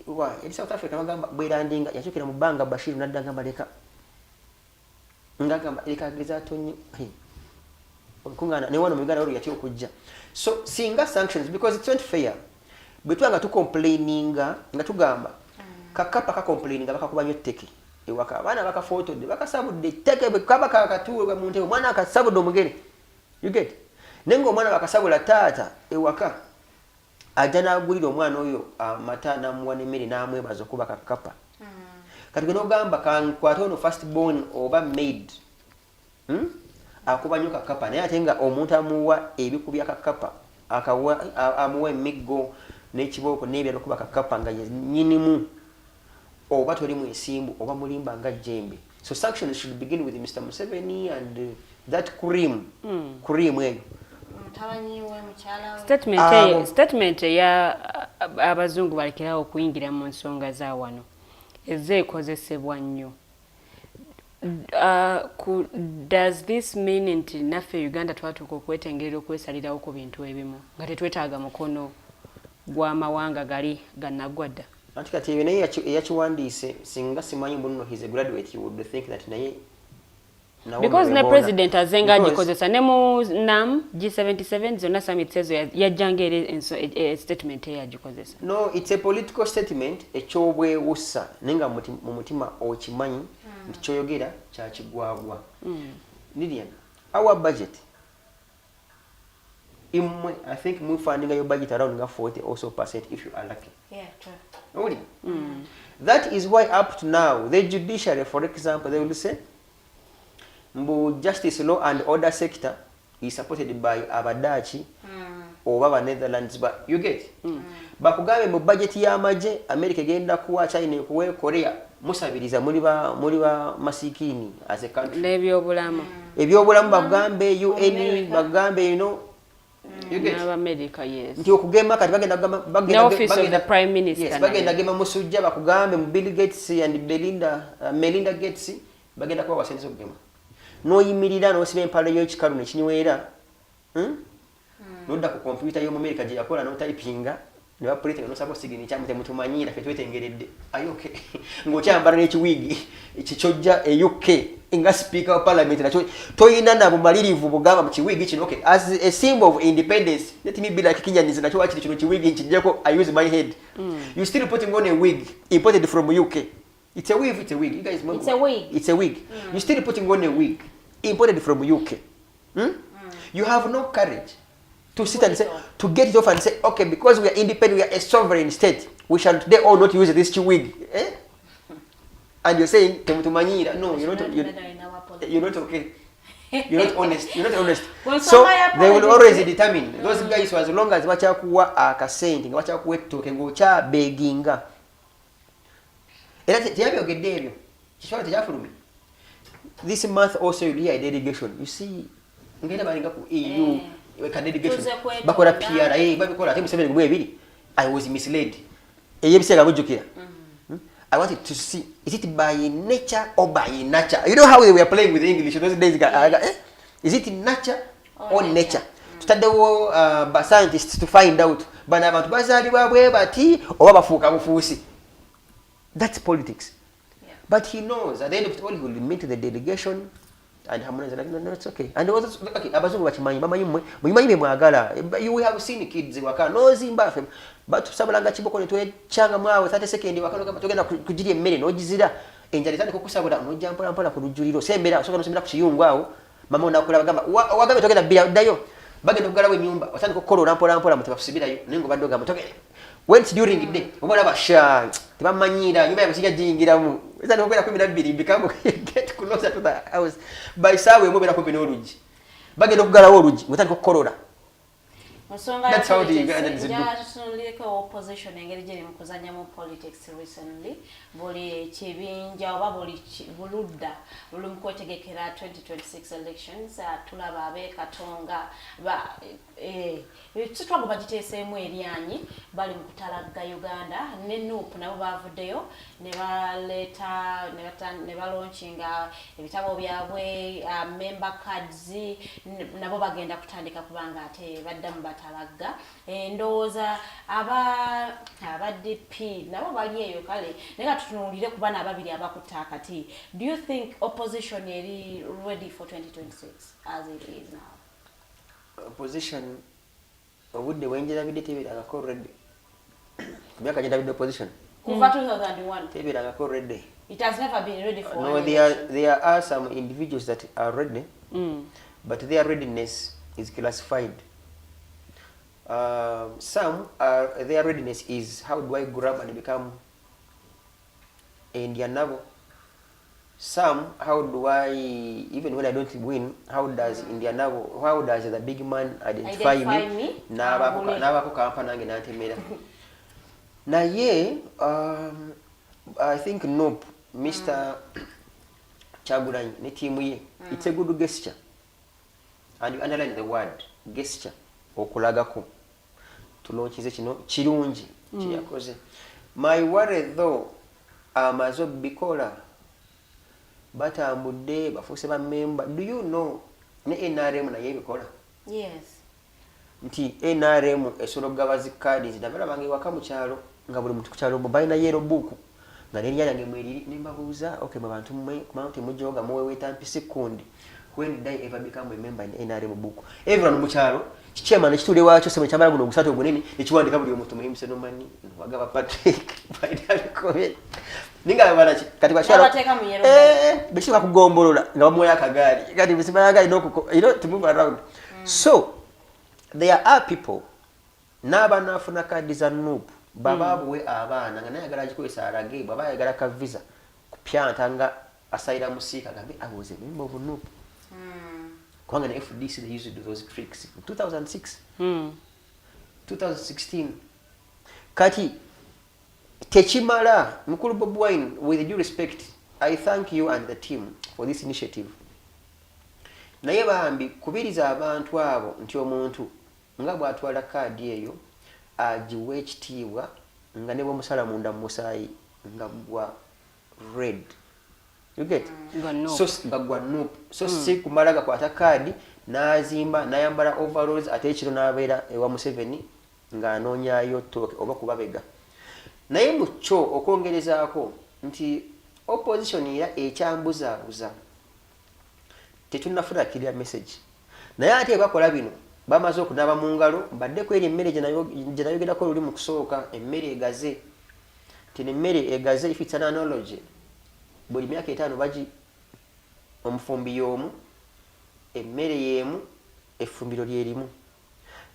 wa South Africa bagamba bwerandinga yakyukira mu bbanga Bashir nadda ngamba leka ngagamba leka ageza tonyi kungana ne wano mu Uganda wali yatyo okujja. So singa sanctions because it's not fair bwetwanga tukomplaininga nga tugamba kakapa kakomplaininga bakakuba nnyo tteke ewaka abaana bakafotodde bakasabudde tteke bwekaba kakatuulwa mu ntebe omwana akasabudde omugere. You get? Nengo omwana bakasabula taata ewaka ajja n'agulira omwana oyo amata n'amuwa n'emmere n'amwebaza okuba kakapa. Kati gwe n'ogamba kankwate ono first born oba maid akuba nnyo kakapa naye ate nga omuntu amuwa ebikubya kakapa amuwa emiggo n'ekibooko n'ebyalo okuba kakapa nga nnyinimu oba toli mwesimbu oba mulimba nga jjembe. So sanctions should begin with Mr. Museveni and that cream eyo. Statement ya abazungu balekerawo okuyingira mu nsonga za wano ezeekozesebwa nnyo. Does this mean nti naffe Uganda twatuuka okwetengerera okwesalirawo ku bintu ebimu nga tetwetaaga mukono gw'amawanga gali gannaggwadda? Anti kati ebyo naye eyakiwandiise singa simanyi mbuno he's a graduate you would think that naye because ne president azenga agikozesa ne mu NAM G77 zonna summit ezo yajjanga a statement eyagikozesa. No, it's a political statement ekyobwewussa nenga mu mutima okimanyi nti kyoyogera kyakigwagwa. Lilian, our budget I think we funding your budget around 40% also if you are lucky. Yeah, true. Only. That is why up to now the judiciary, for example, they will say Mbu justice law and order sector is supported by Abadachi or Baba Netherlands, but you get bakugabe mu budget y'amagye America egenda kuwa China kuwe Korea musabiriza muliba masikini as a country ebyobulamu bagambe UN bagambe you get America yes nti okugema kati bagenda office of the prime minister yes bagenda gema musujja bakugambe mu Bill Gates and Melinda Gates bagenda kuwa wasente okugema noyimirira n'osiba empalo y'ekikalu nekinywera nodda ku computer y'omu America gye yakola n'otypinga ne baprete nga nosaba osigini kyamu temutumanyira ffe twetengeredde ayoke ng'okyambala n'ekiwiigi kikyojja e UK nga speaker wa parliament nakyo toyina na bumalirivu bugamba mu kiwiigi kino okay as a symbol of independence let me be like kinyanyizi nakyo wakiri kino kiwiigi nkijjeko I use my head you still putting on a wig imported from UK it's a wig you guys remember it's a wig you still putting on a wig imported from UK you have no courage to sit and say, to get it off and say, okay, because we are independent, we are a sovereign state, we shall today all not use this wig. Eh? And you're saying, no, you're not okay. You're not honest. You're not honest. So they will always determine those guys who, as long as wachakuwa akasenti, wachakuwa toke ngocha beginga. This month also you hear a delegation. You see, EU. Bakola PRA babikola ate Museveni mu ebiri I was misled eyebisega bujukira I wanted to see is it by nature or by nature you know how they were playing with English those days is it nature or nature tutaddewo ba scientists to find out bana abantu bazalibwa bwe bati oba bafuuka bufuusi that's politics but he knows at the end of it all he will meet the delegation and harmonize like no it's okay and also okay abazungu bachimanyi bamanyi muyimanyi be mwagala you have seen kids waka no zimba fem but sabalanga chiboko ne twe changa mwawe 30 seconds wakano kama togenda kujiri emmere no gizira enjali tandi kokusabula no jampola mpola ku lujuliro sembera soka no sembera ku kiyungu awo mama onakola bagamba wagabe togenda bila dayo bagenda kugalawe nyumba watandi kokolola mpola mutafusibirayo nengo badoga mutogenda went during the day obona basha tibamanyira nyumba yabasija jingiramu eza nokera 12 bikamu get closer to the house by sawe mubera kumbe n'olugi bagenda okugalawo olugi mutandika okukolola That's how the opposition engeri gye mukuzanya mu politics recently buli kibinja oba buli buludda buli mukwetegekera 2026 elections tulaba abekatonga ba kitwago bagiteeseemu eryanyi bali mu kutalaga Uganda ne NUP nabo bavuddeyo ne balauncinga ebitabo byabwe member cards nabo bagenda kutandika kubanga ate baddamu batalaga endowooza aba DP nabo bali eyo kale naye tutunulire ku bana ababiri abakutte akati do you think opposition eri ready for 2026 as it is now opposition obudde wenjera bidde tebirangako ready kumyaka jenda bidde opposition kuva 2001 tebirangako ready it has never been ready for no there are some individuals that are ready but their readiness is classified. Some are their readiness is how do I grab and become Indian naval. Some how do I even when I don't win how does Indian naval how does the big man identify me naba ko kampa nange nantemera na ye I think nope Mr. Chagulanyi ne team ye it's a good gesture and you underline the word gesture okulagako tulonchize kino kirungi kiyakoze my worry though amazo bikola batambudde bafuse ba member do you know ne NRM na yebikola yes nti NRM esolo gabazi cards ndabala bange wakamu kyalo nga buli mutu kyalo bayina yero buku nga nenya yange mweri nimbabuza okay abantu mwe mujoga mwe wetampisi kundi when did I ever become a member in NRM book everyone mu kyalo chairman kitule wacho sema chamala guno gusatu ogunene ekiwandika buli omuntu Tumuhimbise no mani wagaba Patrick baidali kobe ninga bana kati bashara bishika kugombolola nga bamoya akagari kati bisimaya gali no to move around so there are people naba nafuna kadi za NUP bababu we abana nga naye agala kikwesa arage baba yagala ka visa kupyantanga asaira musika gambe abuze member of NUP kwanga na FDC they used to do those tricks 2006 2016 kati techimala mukulu Bob Wine with due respect I thank you and the team for this initiative naye bambi kubiriza abantu abo nti omuntu nga bwatwala kadi eyo ajiwe ekitiibwa nga ne bwomusala munda musayi nga gwa red you get so bagwa NUP so si kumalaga kwata kadi nazimba nayambala overalls ate ekiro nabeera ewa Museveni ng'anoonyaayo ttooke oba kubabega. Naye mu kyo okwongerezaako nti opposition era ekyambuzaabuza tetunnafuna clear message. Naye ate bakola bino bamaze okunaaba mu ngalo mbadde ku eri emmere gye nayogerako luli mu kusooka emmere egaze. Tino emmere egaze if it's an analogy buli myaka 5 bagi omufumbi y'omu emmere y'emu effumbiro lyerimu.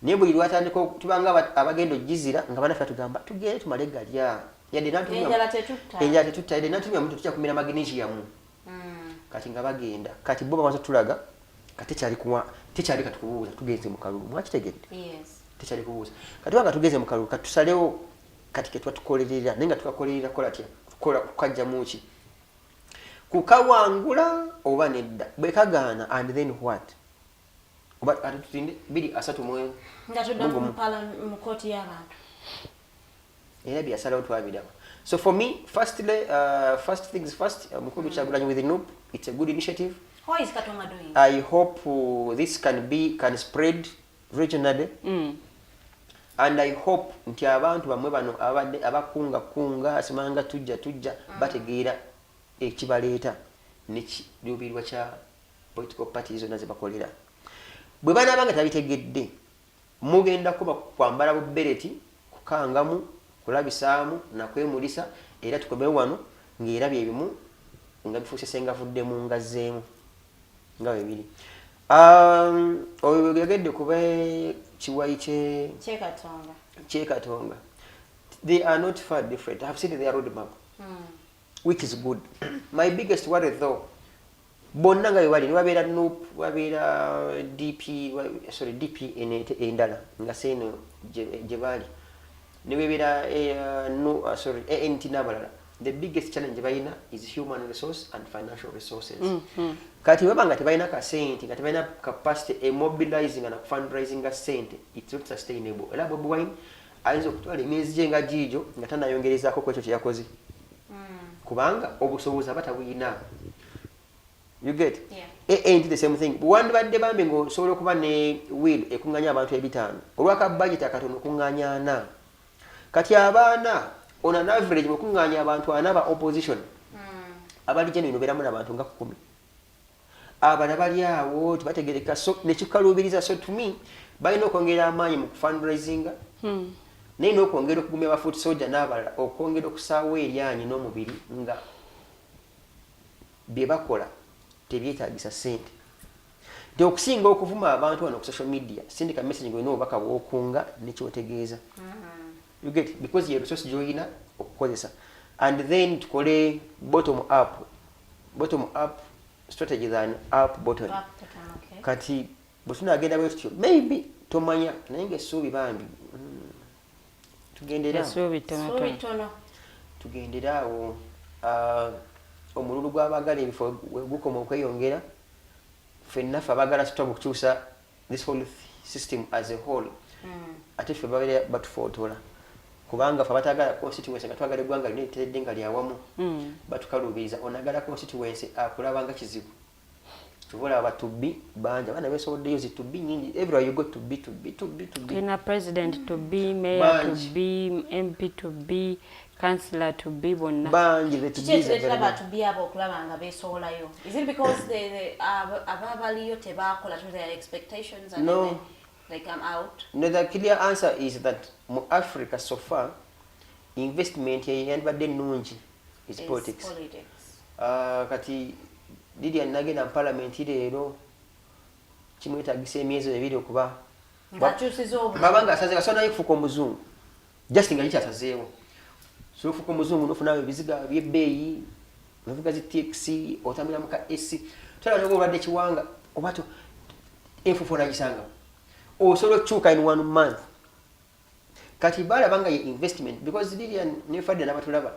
Naye buli lwatandika tubanga abagenda ogizira nga banaffe tugamba tugende tumale galya yadde enjala tetutta yadde natumya muntu tujja kumira magnesium kati nga bagenda kati bo bamaze tulaga kati tekyali katukubuuza tugenze mu kalulu mwakitegedde tekyali kubuuza kati wanga tugenze mu kalulu kati tusalewo kati ke twatukolerera naye nga tukakolerera kola tya kukajja muki kukawangula oba nedda bwe kagaana and then what oba atutinde 2-3 nga tudda mu kooti y'abantu era byasalawo twabirawo. So for me, first things first, Mukulu Kyagulanyi with the NUP, it's a good initiative. How is Katonga doing? I hope this can spread regionally. And I hope nti abantu bamwe bano abadde abakunga asimanga tujja bategeera ekibaleeta n'ekiruubirirwa kya political parties zonna ze bakolera. Bwe banaabanga tabitegedde mugenda kuba kwambala bubbereti kukangamu kulabisaamu nakwemulisa era tukomewo wano ng'era bye bimu nga bifuuse sengavuddemu ngazzeemu nga bwe biri. Oyo yagedde kuba kiwayi kyekatonga. They are not far different. I have seen their roadmap, which is good. My biggest worry though, bonna nga bwe bali wabeera NUP wabeera DP endala nga seeno gye bali ANC n'abalala, the biggest challenge bayina is human resource and financial resources. Kati baba nga tebalina ka sente nga tebalina capacity mobilizing and fundraising a sente, it's not sustainable. Era Bobi Wine ayinza okutwala emyezi gye nga giijo nga tanayongerezaako ku ekyo kye yakoze kubanga obusobozi aba tabuyina. You get? Yeah. Ain't the same thing. One badde bambi ng'osobola okuba ne will ekunganya abantu 500 olwaka budget akatono okunganya 4. Kati abaana on an average mukunganya abantu anaba opposition abali gye nino beramu n'abantu nga 10 abana bali awo tibategereka so nekikaluubiriza. So to me balina okwongera amaanyi mu fundraising naye n'okwongera okugumya ba foot soldier n'abalala okwongera okusaawa eryanyi n'omubiri nga bye bakola tebyetaagisa sente. Nti okusinga okuvuma abantu wano ku social media sindika message ng'olina obubaka bw'okunga nekyotegeeza. You get? Because your resource joina okukozesa and then tukole bottom up strategy than up bottom. Okay. Kati butuna agenda bwetyo maybe tomanya naye ng'essuubi bambi tugenderaawo omululu gw'abagala ebifo gukoma okweyongera ffennaffe abagala tutaba okukyusa this whole system as a whole ate ffe babeera batufootola kubanga ffe abatagala constituency nga twagala eggwanga lino eriteredde nga lyawamu batukaluubiriza onagala constituency akulaba nga kizibu tubolaba tubbi bangi abaana beesoboddeyo zi tubbi nyingi everywhere you go tubbi ina president tubbi mayor tubbi MP tubbi councillor tubbi bonna bangi the tubbi abo okulaba nga beesowolayo. Is it because ababaliyo tebakola to their expectations and then they come out? No, the clear answer is that mu Africa so far investment yandibadde nnungi is politics. Kati Lydia nagenda mu parliament leero kimwetaagisa emyezi 2 okuba babanga asazeewo so naye kufuuka omuzungu just nga likyasazeewo so ofuuka omuzungu nofunawo ebiziga byebbeeyi novuga zi taxi otambula muka AC tolaba noba obadde kiwanga oba enfuufu onagisanga osobola okukyuka in 1 month. Kati balaba nga ye investment because Lydia nefadde n'abatulaba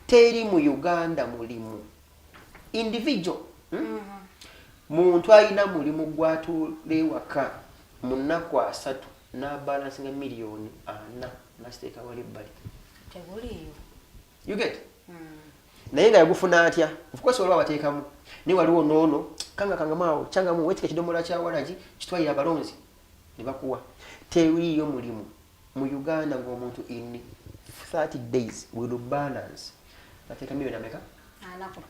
teri mu Uganda mulimu individual muntu alina mulimu gwatula ewaka mu nnaku 3 n'abalansi nga miliyoni 4 nasiteeka wali ebbali tebuliyo. You get? Naye nga yagufuna atya of course olwa bateekamu naye waliwo noono kangamaawo kyangamu wetika ekidomola kya walagi kitwalira abalonzi ne bakuwa teriyo mulimu mu Uganda ng'omuntu in 30 days will balance ateeka milioni ameka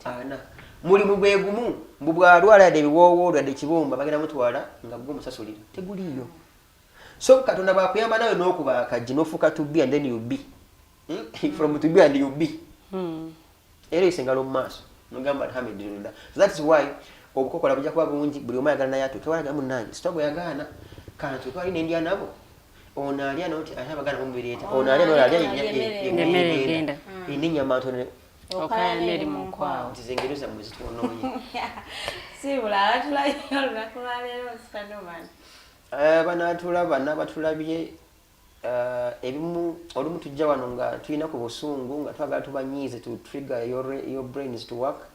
ana mulimu gwe gumu mbu bw'alwala yadde ebiwoowo yadde ekibumba bagenda mutwala nga gwe musasulira teguliiyo. So Katonda bwakuyamba nawe n'okuba akajji n'ofuuka to be and then you be from to be and you be era isengalo mu maaso mugamba alhamdulillah. So that is why obukokola bujja kuba bungi buli omu ayagala naye atuuke walaga munnange sitwa bwe yagaana kana tuuke wali n'endya nabo ono alya noti ate abagana mu mubiri eta ono alya n'olwo alya emmere egenda n'ennyama ntono okaya emmere mu nkwawa nti zengero zammwe zitwonoonye sibula abatulabye olunaku lwaleero sikanobana banaatulaba n'abatulabye ebimu olumu tujja wano nga tulina ku busungu nga twagala tubanyiize to trigger your brains to work.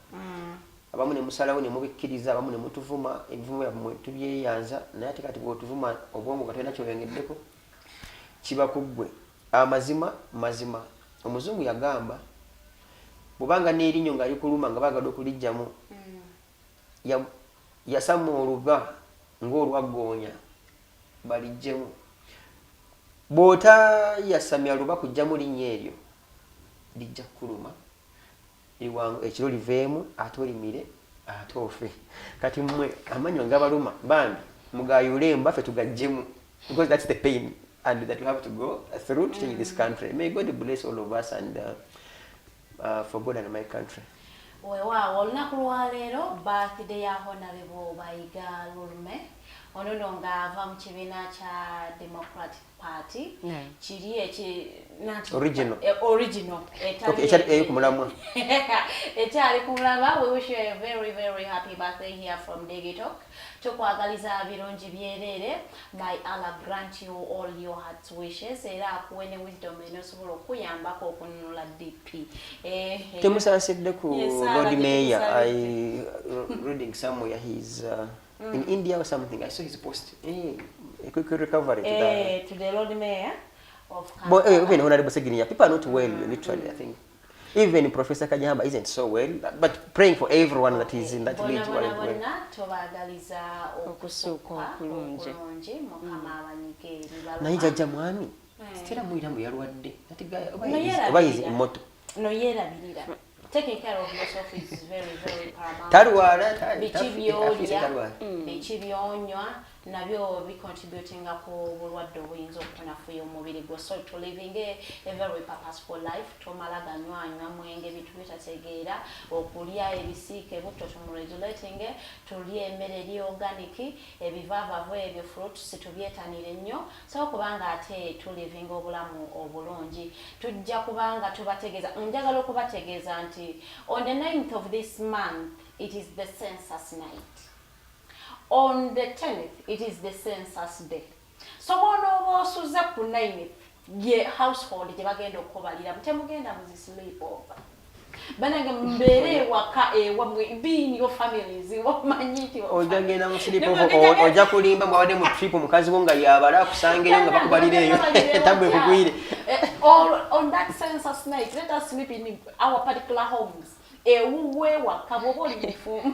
Abamu ne musalawo ne mubikkiriza, abamu ne mutuvuma, ebivumo byammwe tubyeyanza, naye ate kati bw'otuvuma obwongo nga tolina kyoyongeddeko kiba ku ggwe. Amazima mazima. Omuzungu yagamba bw'obanga n'erinnyo nga likuluma nga baagala okulijjamu yasama oluba ng'olwaggoonya balijjemu. Bw'ota yasamya luba kujjamu linnya eryo lijja kuluma ekiro liveemu ate olimire ate ofe. Kati mmwe amanyo ngabaluma bambi mugayule mbaffe tugajjemu because that's the pain and that you have to go through to change this country. May God bless all of us and for God and my country. Weewaawo olunaku lwaleero birthday ya Honorable Bayiga Lulme ono nga ava mu kibiina kya Democratic Party kiri original ekyali ku mulamwa ekyali ku mulaba. We wish you a very very happy birthday here from Digitalk. Tukwagaliza birungi byereere. May Allah grant you all your heart's wishes era akuwe ne wisdom enosobola okuyambako okununula DP. Temusasidde ku Lord Mayor. I reading somewhere he's in India or something. I saw his post. A quick recovery to the Lord Mayor of but even Honorable Segirinya, people are not well, literally, I think. Even Professor Kajamba isn't so well, but praying for everyone that is in that village. Naija mwami. Stella muiramu yalwadde. That guy why is immortal? No yera birira. Taking care of yourself is very very paramount. Bichibyonywa nabyo bicontributinga ku bulwadde obuyinza okunafuya omubiri gwo. So to living a very purposeful life tomala ganywanywa mwenge bintu bitategeera okulya ebisiike butto tumuregulating tulya emmere eri organic ebivavavu ebyo fruits tubyetanire nnyo so kubanga ate to living obulamu obulungi tujja kubanga tubategeeza njagala okubategeeza nti on the 9th of this month it is the census night. On the 10th, it is the census day. So ono osuza ku 9th, ye household gye bagenda okubalira mutemugenda mu sleep over. Bananga mbere waka wamwe being your families wamanyiti oja genda mu sleep over oja kulimba mwade mu trip mukazi wo nga yabala kusangeyo nga bakubalira eyo tabwe kugwire. On that census night, let us sleep in our particular homes. Ewuwe waka boboli mufumu.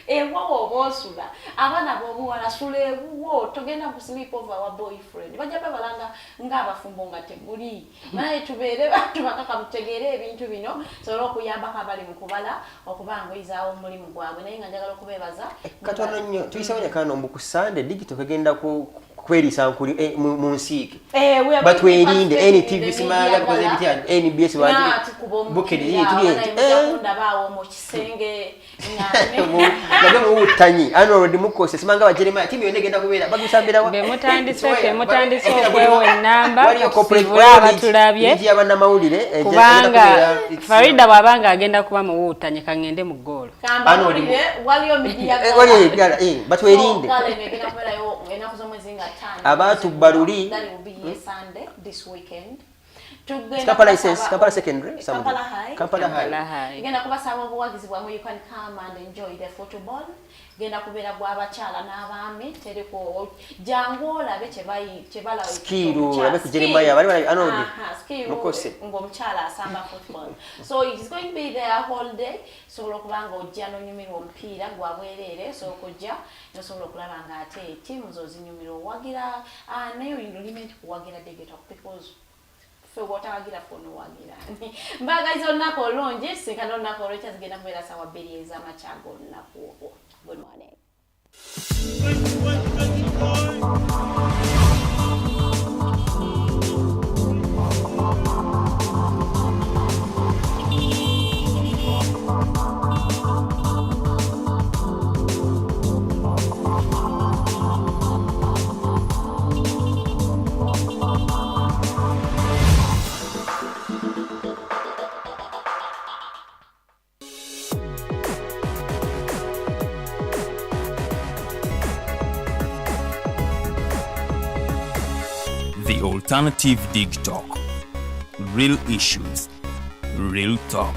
Ewawo bosula abana bobuwala sule wo togenda ku sleep over our boyfriend bajja balanga ng'abafumbo nga teguli naye tubeere bantu bakaka mutegeere ebintu bino sobola okuyamba kabali mu kubala okubangoyizaawo omulimu gwabwe naye nga njagala okubeebaza katono nnyo tuyisawonya kano mbu ku Sunday Digital kagenda kweriisa nkuli mu nsiike batwerinde NTV simaga tukoze bitya NBS wati bukiri tugende ndabaawo mu kisenge Gaga mutanyi already mukose simanga bajerema timu yone genda kubeera bagusambira wa mutandise okwewe namba kusibula abatulabye nji abana mawulire kubanga Farida bwabanga agenda kuba mu wutanye kangende mu golo kambalire waliyo media batwerinde kale megenda kubeera yo enaku z'omwezi nga 5 abantu baluli that will be Sunday this weekend Kampala license, Kampala secondary, Kampala High. Kampala High. Genda kubasaba obuwagizi bwamwe, you can come and enjoy the football. Genda kubeera bw'abakyala n'abaami, teriko jangu olabe kyebala skiru olabe ku Jeremiah bali anodi mukose ng'omukyala asamba football. So it is going to be there whole day. Sobola okubanga ojja n'onyumirwa omupiira gwa bwereere, so okujja nosobola okulaba nga ate ttiimu zo zinyumira owagira naye oyina limit kuwagira digital because fe wotawagira fono wagira mbagaza olunaku olungi sinkana olunaku olwekyazigenda kubeera sawa 2 ez'amakyago olunaku olwo. Good morning. The Alternative Dig Talk. Real issues, real talk.